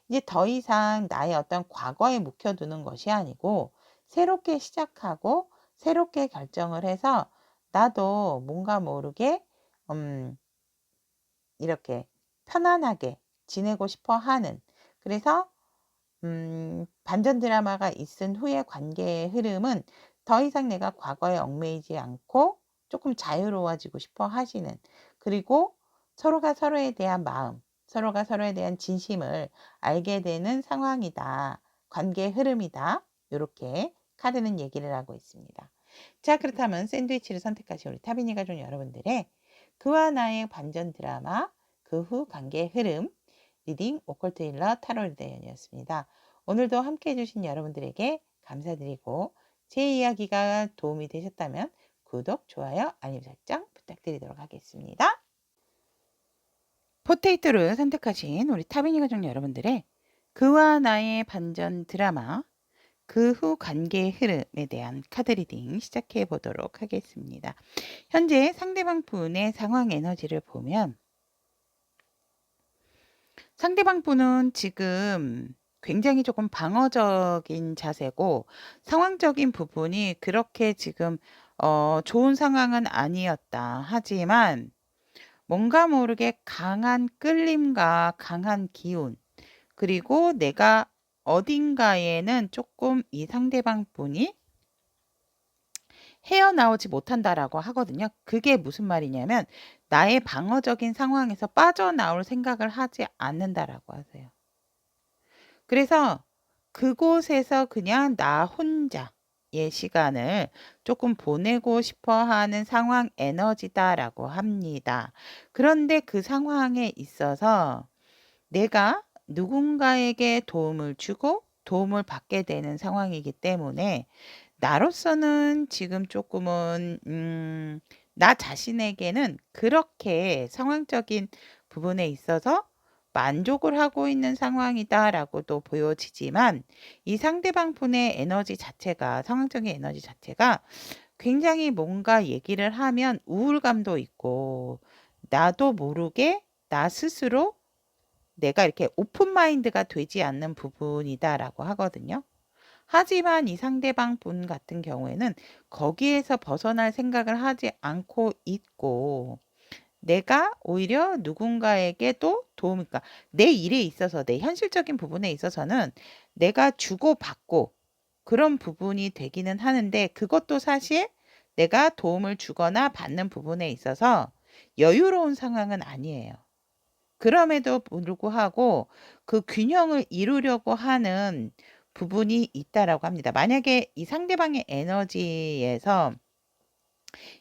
S1: 이제 더 이상 나의 어떤 과거에 묵혀두는 것이 아니고 새롭게 시작하고 새롭게 결정을 해서 나도 뭔가 모르게 이렇게 편안하게 지내고 싶어 하는, 그래서 반전 드라마가 있은 후의 관계의 흐름은 더 이상 내가 과거에 얽매이지 않고 조금 자유로워지고 싶어 하시는, 그리고 서로가 서로에 대한 마음, 서로가 서로에 대한 진심을 알게 되는 상황이다. 관계의 흐름이다. 이렇게 카드는 얘기를 하고 있습니다. 자, 그렇다면 샌드위치를 선택하신 우리 타비니 가족 여러분들의 그와 나의 반전 드라마, 그 후 관계의 흐름, 리딩 오컬트 힐러 타로 리더연이었습니다. 오늘도 함께 해주신 여러분들에게 감사드리고, 제 이야기가 도움이 되셨다면 구독, 좋아요, 알림 설정 부탁드리도록 하겠습니다. 포테이토를 선택하신 우리 타비니 가족 여러분들의 그와 나의 반전 드라마, 그 후 관계의 흐름에 대한 카드 리딩 시작해 보도록 하겠습니다. 현재 상대방 분의 상황 에너지를 보면 상대방 분은 지금 굉장히 조금 방어적인 자세고 상황적인 부분이 그렇게 지금 좋은 상황은 아니었다. 하지만 뭔가 모르게 강한 끌림과 강한 기운, 그리고 내가 어딘가에는 조금 이 상대방 분이 헤어나오지 못한다라고 하거든요. 그게 무슨 말이냐면 나의 방어적인 상황에서 빠져나올 생각을 하지 않는다라고 하세요. 그래서 그곳에서 그냥 나 혼자의 시간을 조금 보내고 싶어 하는 상황 에너지다라고 합니다. 그런데 그 상황에 있어서 내가 누군가에게 도움을 주고 도움을 받게 되는 상황이기 때문에 나로서는 지금 조금은 나 자신에게는 그렇게 상황적인 부분에 있어서 만족을 하고 있는 상황이다라고도 보여지지만, 이 상대방 분의 에너지 자체가, 상황적인 에너지 자체가 굉장히 뭔가 얘기를 하면 우울감도 있고 나도 모르게 나 스스로 내가 이렇게 오픈 마인드가 되지 않는 부분이다라고 하거든요. 하지만 이 상대방 분 같은 경우에는 거기에서 벗어날 생각을 하지 않고 있고, 내가 오히려 누군가에게 또 도움이, 그러니까 내 일에 있어서 내 현실적인 부분에 있어서는 내가 주고받고 그런 부분이 되기는 하는데 그것도 사실 내가 도움을 주거나 받는 부분에 있어서 여유로운 상황은 아니에요. 그럼에도 불구하고 그 균형을 이루려고 하는 부분이 있다라고 합니다. 만약에 이 상대방의 에너지에서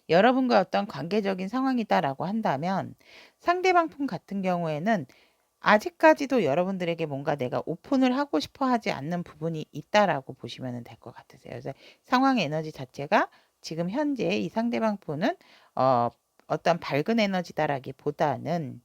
S1: 여러분과 어떤 관계적인 상황이다라고 한다면 상대방 분 같은 경우에는 아직까지도 여러분들에게 뭔가 내가 오픈을 하고 싶어 하지 않는 부분이 있다라고 보시면 될 것 같으세요. 그래서 상황의 에너지 자체가 지금 현재 이 상대방 분은 어, 어떤 밝은 에너지다라기보다는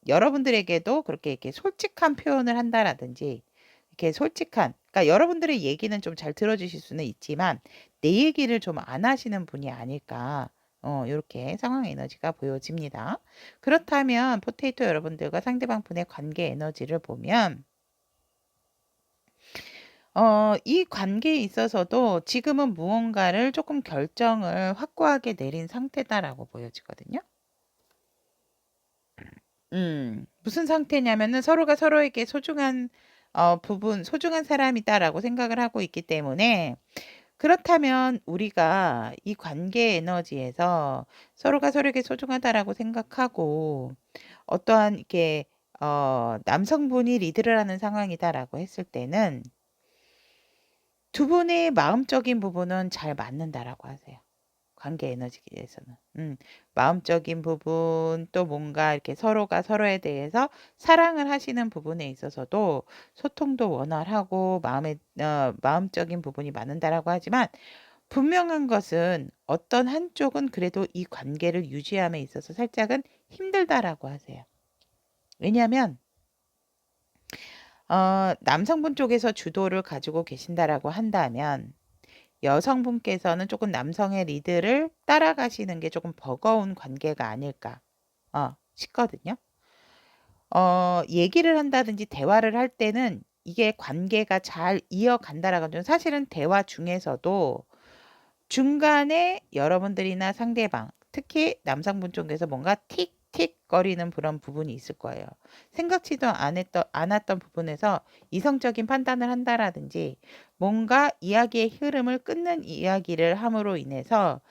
S1: 여러분들에게도 그렇게 이렇게 솔직한 표현을 한다라든지 이렇게 솔직한 그러니까 여러분들의 얘기는 좀 잘 들어주실 수는 있지만 내 얘기를 좀 안 하시는 분이 아닐까 요렇게 상황 에너지가 보여집니다. 그렇다면 포테이토 여러분들과 상대방 분의 관계 에너지를 보면 이 관계에 있어서도 지금은 무언가를 조금 결정을 확고하게 내린 상태다라고 보여지거든요. 무슨 상태냐면은 서로가 서로에게 소중한 부분, 소중한 사람이다라고 생각을 하고 있기 때문에 그렇다면 우리가 이 관계 에너지에서 서로가 서로에게 소중하다라고 생각하고 어떠한 이렇게 남성분이 리드를 하는 상황이다라고 했을 때는 두 분의 마음적인 부분은 잘 맞는다라고 하세요. 관계 에너지에서는. 마음적인 부분 또 뭔가 이렇게 서로가 서로에 대해서 사랑을 하시는 부분에 있어서도 소통도 원활하고 마음적인 부분이 맞는다라고 하지만 분명한 것은 어떤 한쪽은 그래도 이 관계를 유지함에 있어서 살짝은 힘들다라고 하세요. 왜냐하면 남성분 쪽에서 주도를 가지고 계신다라고 한다면 여성분께서는 조금 남성의 리드를 따라가시는 게 조금 버거운 관계가 아닐까 싶거든요. 얘기를 한다든지 대화를 할 때는 이게 관계가 잘 이어간다라고 하면 사실은 대화 중에서도 중간에 여러분들이나 상대방, 특히 남성분 쪽에서 뭔가 틱틱 거리는 그런 부분이 있을 거예요. 생각지도 않았던 부분에서 이성적인 판단을 한다라든지 뭔가 이야기의 흐름을 끊는 이야기를 함으로 인해서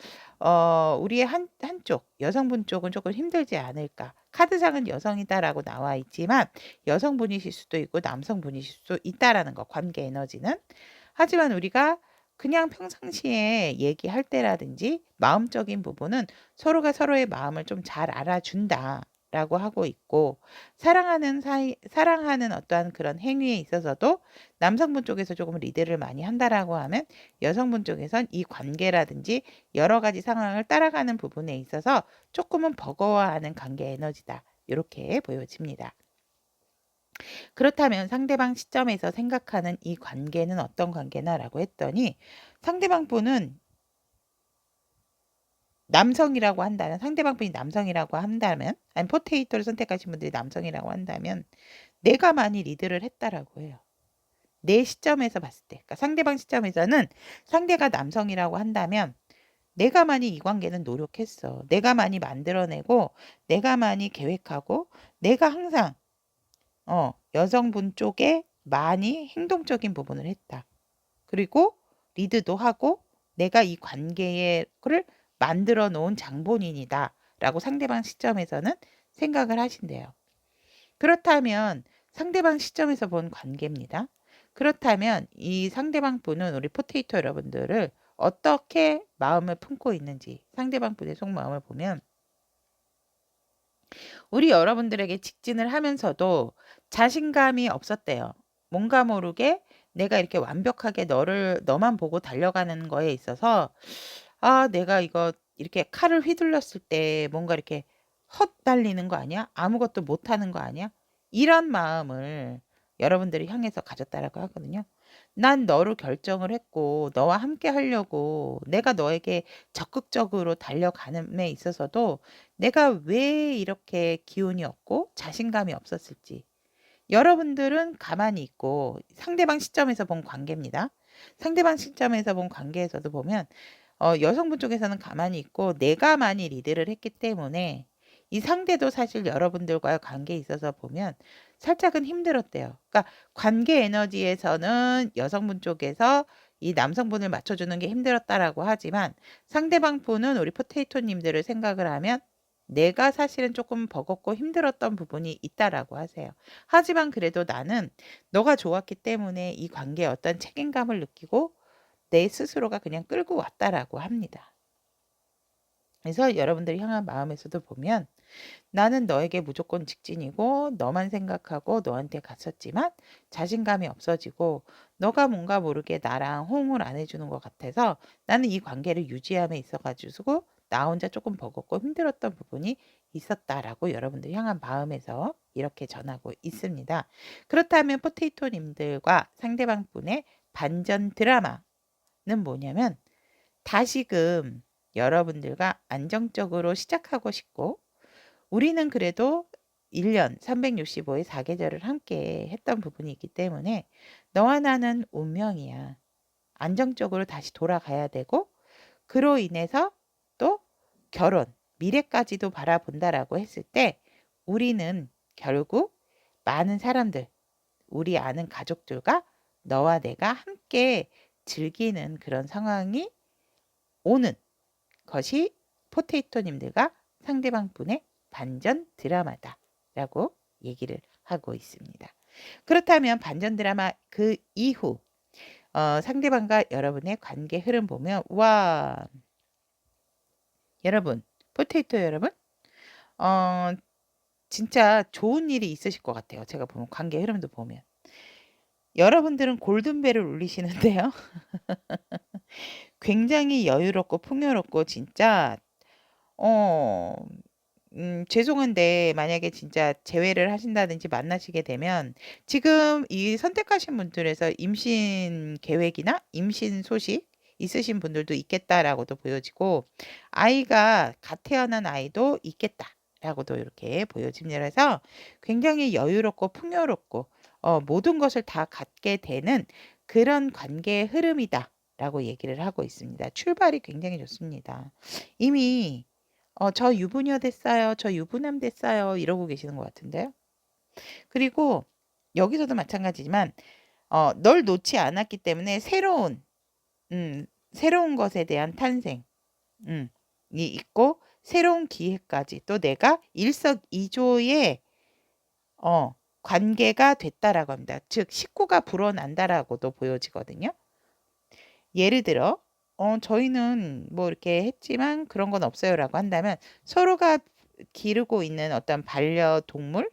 S1: 우리의 한쪽, 여성분 쪽은 조금 힘들지 않을까. 카드상은 여성이다라고 나와 있지만 여성분이실 수도 있고 남성분이실 수도 있다라는 거, 관계 에너지는. 하지만 우리가 그냥 평상시에 얘기할 때라든지 마음적인 부분은 서로가 서로의 마음을 좀 잘 알아준다라고 하고 있고 사랑하는 어떠한 그런 행위에 있어서도 남성분 쪽에서 조금 리드를 많이 한다라고 하면 여성분 쪽에선 이 관계라든지 여러 가지 상황을 따라가는 부분에 있어서 조금은 버거워하는 관계 에너지다. 이렇게 보여집니다. 그렇다면 상대방 시점에서 생각하는 이 관계는 어떤 관계나라고 했더니 상대방 분은 남성이라고 한다면 상대방 분이 남성이라고 한다면 아니 포테이토를 선택하신 분들이 남성이라고 한다면 내가 많이 리드를 했다라고 해요. 내 시점에서 봤을 때 그러니까 상대방 시점에서는 상대가 남성이라고 한다면 내가 많이 이 관계는 노력했어. 내가 많이 만들어내고 내가 많이 계획하고 내가 항상 여성분 쪽에 많이 행동적인 부분을 했다. 그리고 리드도 하고 내가 이 관계를 만들어 놓은 장본인이다. 라고 상대방 시점에서는 생각을 하신대요. 그렇다면 상대방 시점에서 본 관계입니다. 그렇다면 이 상대방 분은 우리 포테이토 여러분들을 어떻게 마음을 품고 있는지 상대방 분의 속마음을 보면 우리 여러분들에게 직진을 하면서도 자신감이 없었대요. 뭔가 모르게 내가 이렇게 완벽하게 너만 보고 달려가는 거에 있어서 내가 이거 이렇게 칼을 휘둘렀을 때 뭔가 이렇게 헛달리는 거 아니야? 아무것도 못하는 거 아니야? 이런 마음을 여러분들이 향해서 가졌다라고 하거든요. 난 너를 결정을 했고 너와 함께 하려고 내가 너에게 적극적으로 달려가는데 있어서도 내가 왜 이렇게 기운이 없고 자신감이 없었을지 여러분들은 가만히 있고 상대방 시점에서 본 관계입니다. 상대방 시점에서 본 관계에서도 보면 여성분 쪽에서는 가만히 있고 내가 많이 리드를 했기 때문에 이 상대도 사실 여러분들과의 관계에 있어서 보면 살짝은 힘들었대요. 그러니까 관계 에너지에서는 여성분 쪽에서 이 남성분을 맞춰주는 게 힘들었다라고 하지만 상대방 분은 우리 포테이토님들을 생각을 하면 내가 사실은 조금 버겁고 힘들었던 부분이 있다라고 하세요. 하지만 그래도 나는 너가 좋았기 때문에 이 관계에 어떤 책임감을 느끼고 내 스스로가 그냥 끌고 왔다라고 합니다. 그래서 여러분들이 향한 마음에서도 보면 나는 너에게 무조건 직진이고 너만 생각하고 너한테 갔었지만 자신감이 없어지고 너가 뭔가 모르게 나랑 호응을 안 해주는 것 같아서 나는 이 관계를 유지함에 있어가지고 나 혼자 조금 버겁고 힘들었던 부분이 있었다라고 여러분들 향한 마음에서 이렇게 전하고 있습니다. 그렇다면 포테이토님들과 상대방 분의 반전 드라마는 뭐냐면 다시금 여러분들과 안정적으로 시작하고 싶고 우리는 그래도 1년 365일 4계절을 함께 했던 부분이 있기 때문에 너와 나는 운명이야. 안정적으로 다시 돌아가야 되고 그로 인해서 또 결혼, 미래까지도 바라본다라고 했을 때 우리는 결국 많은 사람들, 우리 아는 가족들과 너와 내가 함께 즐기는 그런 상황이 오는 것이 포테이토님들과 상대방 분의 반전 드라마다라고 얘기를 하고 있습니다. 그렇다면 반전 드라마 그 이후 상대방과 여러분의 관계 흐름 보면 와 여러분 포테이토 여러분 어, 진짜 좋은 일이 있으실 것 같아요. 제가 보면 관계 흐름도 보면 여러분들은 골든벨을 울리시는데요. 굉장히 여유롭고 풍요롭고 진짜 어 죄송한데 만약에 진짜 재회를 하신다든지 만나시게 되면 지금 이 선택하신 분들에서 임신 계획이나 임신 소식 있으신 분들도 있겠다라고도 보여지고 아이가 갓 태어난 아이도 있겠다라고도 이렇게 보여집니다. 그래서 굉장히 여유롭고 풍요롭고 모든 것을 다 갖게 되는 그런 관계의 흐름이다라고 얘기를 하고 있습니다. 출발이 굉장히 좋습니다. 이미 저 유부녀 됐어요. 저 유부남 됐어요. 이러고 계시는 것 같은데요. 그리고 여기서도 마찬가지지만 널 놓지 않았기 때문에 새로운 것에 대한 탄생, 이 있고 새로운 기회까지 또 내가 일석이조의 관계가 됐다라고 합니다. 즉 식구가 불어난다라고도 보여지거든요. 예를 들어 저희는 뭐 이렇게 했지만 그런 건 없어요라고 한다면 서로가 기르고 있는 어떤 반려동물,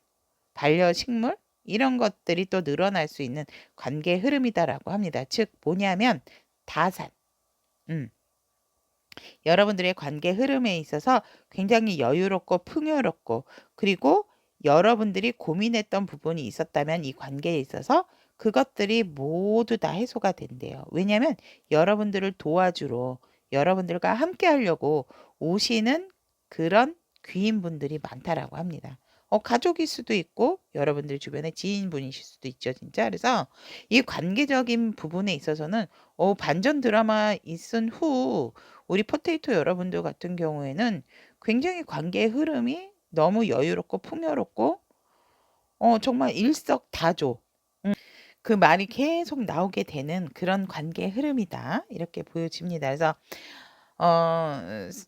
S1: 반려식물 이런 것들이 또 늘어날 수 있는 관계 흐름이다라고 합니다. 즉 뭐냐면 다산. 음. 여러분들의 관계 흐름에 있어서 굉장히 여유롭고 풍요롭고 그리고 여러분들이 고민했던 부분이 있었다면 이 관계에 있어서 그것들이 모두 다 해소가 된대요. 왜냐하면 여러분들을 도와주러 여러분들과 함께 하려고 오시는 그런 귀인분들이 많다라고 합니다. 가족일 수도 있고 여러분들 주변의 지인분이실 수도 있죠, 진짜. 그래서 이 관계적인 부분에 있어서는 반전 드라마 있은 후 우리 포테이토 여러분들 같은 경우에는 굉장히 관계의 흐름이 너무 여유롭고 풍요롭고 정말 일석다조 그 말이 계속 나오게 되는 그런 관계의 흐름이다. 이렇게 보여집니다. 그래서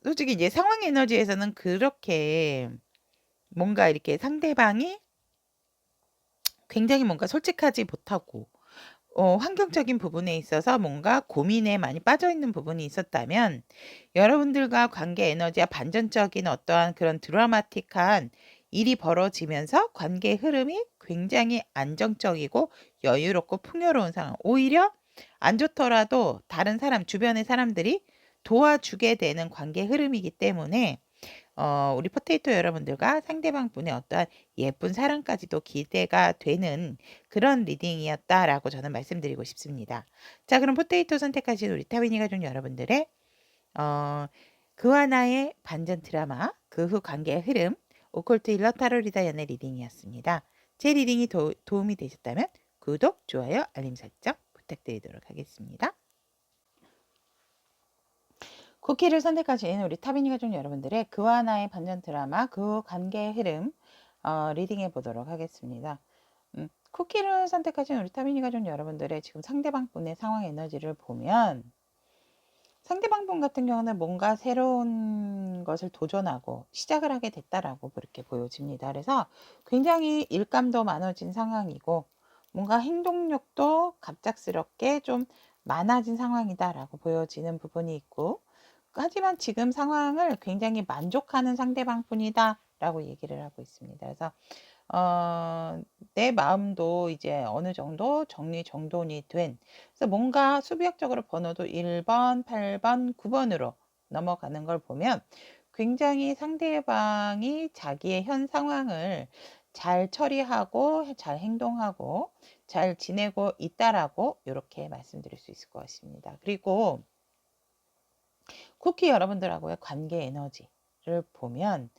S1: 솔직히 이제 상황 에너지에서는 그렇게 뭔가 이렇게 상대방이 굉장히 뭔가 솔직하지 못하고 환경적인 부분에 있어서 뭔가 고민에 많이 빠져 있는 부분이 있었다면 여러분들과 관계 에너지와 반전적인 어떠한 그런 드라마틱한 일이 벌어지면서 관계의 흐름이 굉장히 안정적이고 여유롭고 풍요로운 상황. 오히려 안 좋더라도 다른 사람, 주변의 사람들이 도와주게 되는 관계 흐름이기 때문에 우리 포테이토 여러분들과 상대방 분의 어떠한 예쁜 사랑까지도 기대가 되는 그런 리딩이었다라고 저는 말씀드리고 싶습니다. 자, 그럼 포테이토 선택하신 우리 타위니 가족 여러분들의 어, 그와 나의 반전 드라마, 그 후 관계의 흐름, 오컬트 힐러 타로리다 연애 리딩이었습니다. 제 리딩이 도움이 되셨다면 구독, 좋아요, 알림 설정 부탁드리도록 하겠습니다. 쿠키를 선택하신 우리 타비니 가족 여러분들의 그와 나의 반전 드라마, 그 관계의 흐름 리딩해 보도록 하겠습니다. 쿠키를 선택하신 우리 타민이 가족 여러분들의 지금 상대방 분의 상황 에너지를 보면 상대방 분 같은 경우는 뭔가 새로운 것을 도전하고 시작을 하게 됐다라고 그렇게 보여집니다. 그래서 굉장히 일감도 많아진 상황이고 뭔가 행동력도 갑작스럽게 좀 많아진 상황이다라고 보여지는 부분이 있고 하지만 지금 상황을 굉장히 만족하는 상대방 분이다라고 얘기를 하고 있습니다. 그래서 내 마음도 이제 어느 정도 정리정돈이 된 그래서 뭔가 수비학적으로 번호도 1번, 8번, 9번으로 넘어가는 걸 보면 굉장히 상대방이 자기의 현 상황을 잘 처리하고 잘 행동하고 잘 지내고 있다라고 이렇게 말씀드릴 수 있을 것 같습니다. 그리고 쿠키 여러분들하고의 관계 에너지를 보면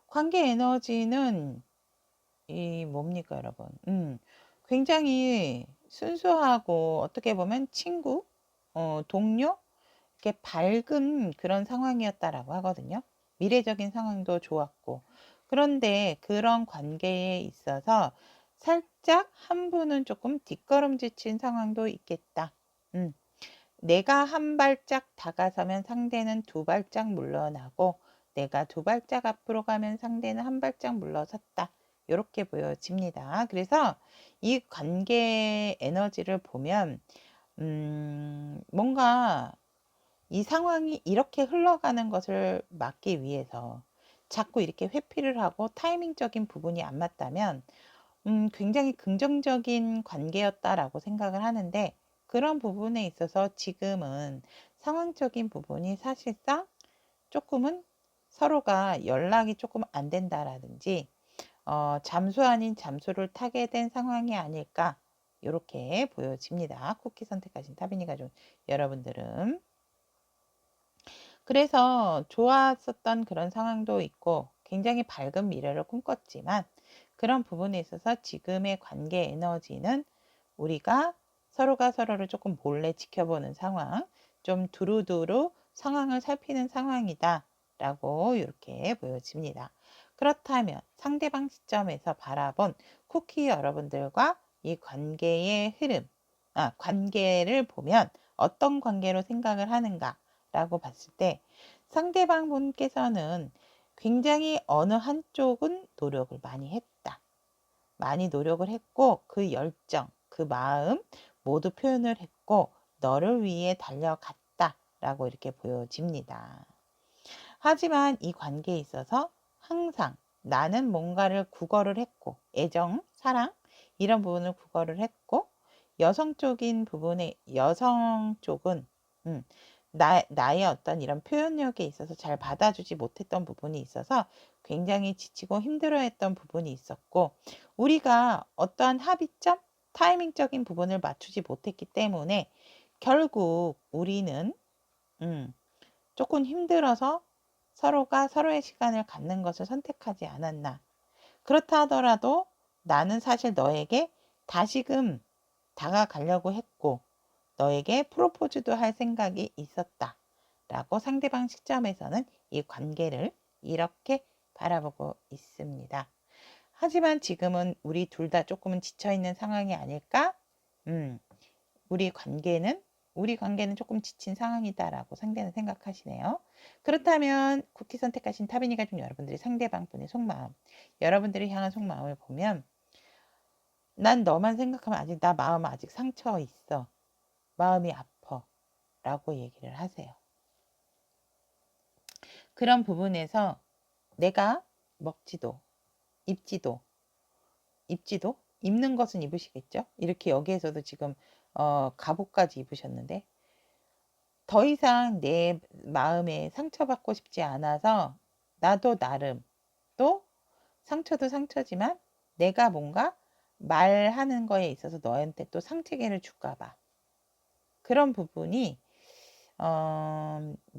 S1: 관계 에너지는 이 뭡니까 여러분? 굉장히 순수하고 어떻게 보면 친구, 동료 이렇게 밝은 그런 상황이었다라고 하거든요. 미래적인 상황도 좋았고 그런데 그런 관계에 있어서 살짝 한 분은 조금 뒷걸음질 상황도 있겠다. 내가 한 발짝 다가서면 상대는 두 발짝 물러나고 내가 두 발짝 앞으로 가면 상대는 한 발짝 물러섰다. 이렇게 보여집니다. 그래서 이 관계 에너지를 보면 뭔가 이 상황이 이렇게 흘러가는 것을 막기 위해서 자꾸 이렇게 회피를 하고 타이밍적인 부분이 안 맞다면 굉장히 긍정적인 관계였다라고 생각을 하는데 그런 부분에 있어서 지금은 상황적인 부분이 사실상 조금은 서로가 연락이 조금 안 된다라든지 잠수 아닌 잠수를 타게 된 상황이 아닐까 이렇게 보여집니다. 쿠키 선택하신 타비니 가족 여러분들은 그래서 좋았었던 그런 상황도 있고 굉장히 밝은 미래를 꿈꿨지만 그런 부분에 있어서 지금의 관계 에너지는 우리가 서로가 서로를 조금 몰래 지켜보는 상황, 좀 두루두루 상황을 살피는 상황이다 라고 이렇게 보여집니다. 그렇다면 상대방 시점에서 바라본 쿠키 여러분들과 이 관계의 흐름, 관계를 보면 어떤 관계로 생각을 하는가 라고 봤을 때 상대방 분께서는 굉장히 어느 한쪽은 노력을 많이 했다. 많이 노력을 했고 그 열정, 그 마음 모두 표현을 했고 너를 위해 달려갔다 라고 이렇게 보여집니다. 하지만 이 관계에 있어서 항상 나는 뭔가를 국어를 했고 애정, 사랑 이런 부분을 국어를 했고 여성 쪽은 나의 어떤 이런 표현력에 있어서 잘 받아주지 못했던 부분이 있어서 굉장히 지치고 힘들어했던 부분이 있었고 우리가 어떠한 합의점, 타이밍적인 부분을 맞추지 못했기 때문에 결국 우리는 조금 힘들어서 서로가 서로의 시간을 갖는 것을 선택하지 않았나. 그렇다 하더라도 나는 사실 너에게 다시금 다가가려고 했고 너에게 프로포즈도 할 생각이 있었다. 라고 상대방 시점에서는 이 관계를 이렇게 바라보고 있습니다. 하지만 지금은 우리 둘 다 조금은 지쳐있는 상황이 아닐까? 우리 관계는 조금 지친 상황이다라고 상대는 생각하시네요. 그렇다면 쿠키 선택하신 타비니 가족 여러분들이 상대방 분의 속마음, 여러분들이 향한 속마음을 보면 난 너만 생각하면 아직 나 마음 아직 상처 있어. 마음이 아파. 라고 얘기를 하세요. 그런 부분에서 내가 먹지도, 입지도, 입는 것은 입으시겠죠? 이렇게 여기에서도 지금 갑옷까지 입으셨는데 더 이상 내 마음에 상처받고 싶지 않아서 나도 나름 또 상처도 상처지만 내가 뭔가 말하는 거에 있어서 너한테 또 상처를 줄까 봐 그런 부분이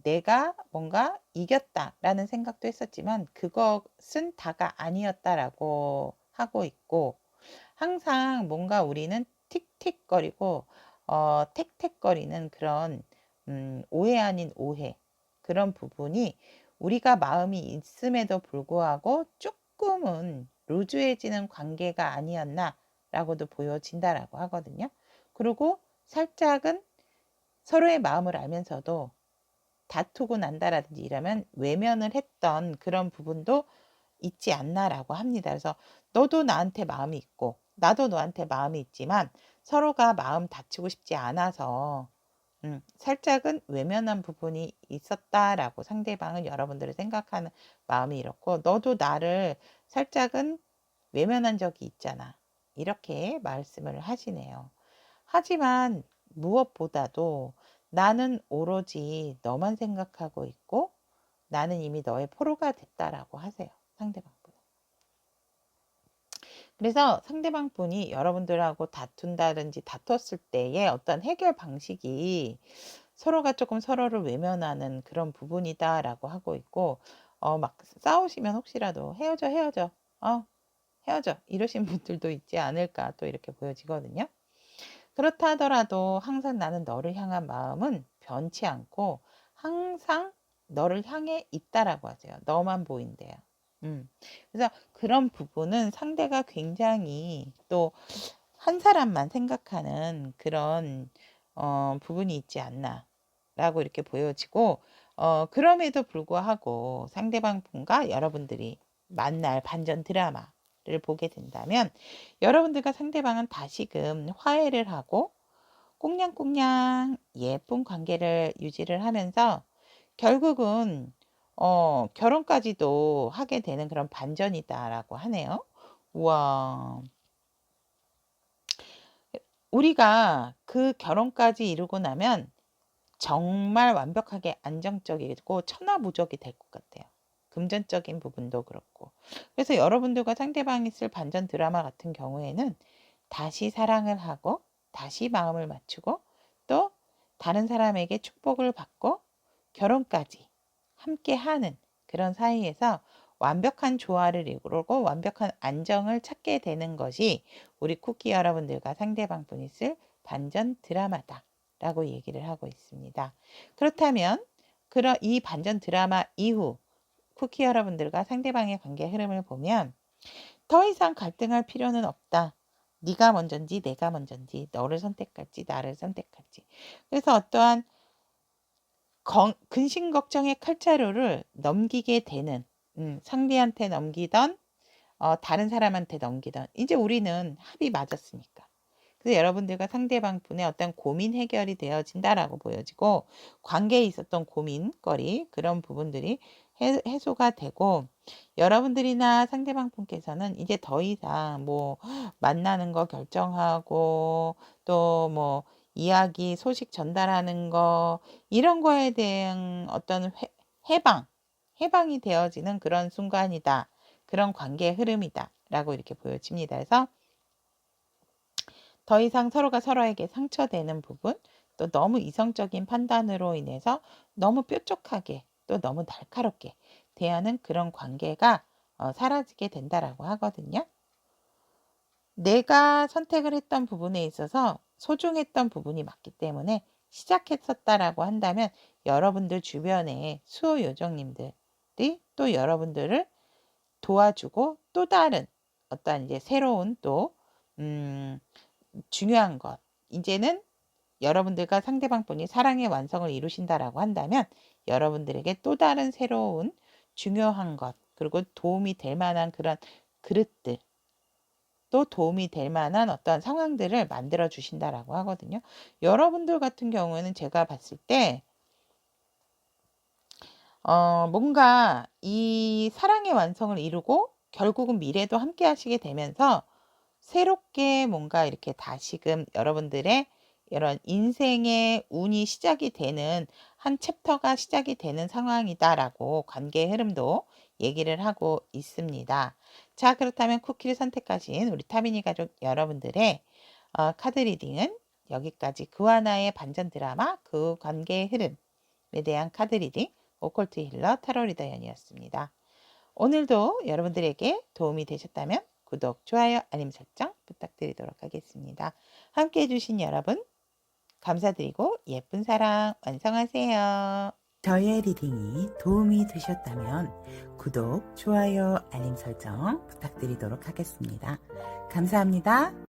S1: 내가 뭔가 이겼다라는 생각도 했었지만 그것은 다가 아니었다라고 하고 있고 항상 뭔가 우리는 틱틱거리고 택택거리는 그런 오해 아닌 오해 그런 부분이 우리가 마음이 있음에도 불구하고 조금은 루즈해지는 관계가 아니었나 라고도 보여진다라고 하거든요. 그리고 살짝은 서로의 마음을 알면서도 다투고 난다라든지 이러면 외면을 했던 그런 부분도 있지 않나라고 합니다. 그래서 너도 나한테 마음이 있고 나도 너한테 마음이 있지만 서로가 마음 다치고 싶지 않아서 살짝은 외면한 부분이 있었다라고 상대방은 여러분들을 생각하는 마음이 이렇고 너도 나를 살짝은 외면한 적이 있잖아. 이렇게 말씀을 하시네요. 하지만 무엇보다도 나는 오로지 너만 생각하고 있고 나는 이미 너의 포로가 됐다라고 하세요. 상대방 분. 그래서 상대방 분이 여러분들하고 다툰다든지 다퉜을 때의 어떤 해결 방식이 서로가 조금 서로를 외면하는 그런 부분이다라고 하고 있고 막 싸우시면 혹시라도 헤어져 헤어져 이러신 분들도 있지 않을까 또 이렇게 보여지거든요. 그렇다 하더라도 항상 나는 너를 향한 마음은 변치 않고 항상 너를 향해 있다라고 하세요. 너만 보인대요. 그래서 그런 부분은 상대가 굉장히 또 한 사람만 생각하는 그런 부분이 있지 않나 라고 이렇게 보여지고 그럼에도 불구하고 상대방 분과 여러분들이 만날 반전 드라마를 보게 된다면 여러분들과 상대방은 다시금 화해를 하고 꽁냥꽁냥 예쁜 관계를 유지를 하면서 결국은 결혼까지도 하게 되는 그런 반전이다라고 하네요. 우와. 우리가 그 결혼까지 이루고 나면 정말 완벽하게 안정적이고 천하무적이 될 것 같아요. 금전적인 부분도 그렇고. 그래서 여러분들과 상대방이 쓸 반전 드라마 같은 경우에는 다시 사랑을 하고 다시 마음을 맞추고 또 다른 사람에게 축복을 받고 결혼까지 함께 하는 그런 사이에서 완벽한 조화를 이루고 완벽한 안정을 찾게 되는 것이 우리 쿠키 여러분들과 상대방 분이 쓸 반전 드라마다 라고 얘기를 하고 있습니다. 그렇다면 이 반전 드라마 이후 쿠키 여러분들과 상대방의 관계 흐름을 보면 더 이상 갈등할 필요는 없다. 네가 먼저인지 내가 먼저인지 너를 선택할지 나를 선택할지. 그래서 어떠한 근심 걱정의 칼자루를 넘기게 되는 상대한테 넘기던 다른 사람한테 넘기던 이제 우리는 합이 맞았으니까. 그래서 여러분들과 상대방 분의 어떤 고민 해결이 되어진다라고 보여지고 관계에 있었던 고민거리 그런 부분들이 해소가 되고 여러분들이나 상대방 분께서는 이제 더 이상 뭐 만나는 거 결정하고 또 뭐 이야기 소식 전달하는 거 이런 거에 대한 어떤 해방이 되어지는 그런 순간이다. 그런 관계의 흐름이다. 라고 이렇게 보여집니다. 그래서 더 이상 서로가 서로에게 상처되는 부분, 또 너무 이성적인 판단으로 인해서 너무 뾰족하게 또 너무 날카롭게 대하는 그런 관계가 사라지게 된다라고 하거든요. 내가 선택을 했던 부분에 있어서 소중했던 부분이 맞기 때문에 시작했었다라고 한다면 여러분들 주변의 수호 요정님들이 또 여러분들을 도와주고 또 다른 어떠한 이제 새로운 또 중요한 것 이제는 여러분들과 상대방 분이 사랑의 완성을 이루신다라고 한다면 여러분들에게 또 다른 새로운 중요한 것 그리고 도움이 될 만한 그런 그릇들 또 도움이 될 만한 어떤 상황들을 만들어 주신다라고 하거든요. 여러분들 같은 경우에는 제가 봤을 때 뭔가 이 사랑의 완성을 이루고 결국은 미래도 함께 하시게 되면서 새롭게 뭔가 이렇게 다시금 여러분들의 이런 인생의 운이 시작이 되는 한 챕터가 시작이 되는 상황이다라고 관계의 흐름도 얘기를 하고 있습니다. 자, 그렇다면 쿠키를 선택하신 우리 타미니 가족 여러분들의 카드 리딩은 여기까지 그와 나의 반전 드라마 그 관계의 흐름에 대한 카드 리딩 오컬트 힐러 타로 리더연이었습니다. 오늘도 여러분들에게 도움이 되셨다면 구독, 좋아요, 알림 설정 부탁드리도록 하겠습니다. 함께 해주신 여러분 감사드리고 예쁜 사랑 완성하세요. 저의 리딩이 도움이 되셨다면 구독, 좋아요, 알림 설정 부탁드리도록 하겠습니다. 감사합니다.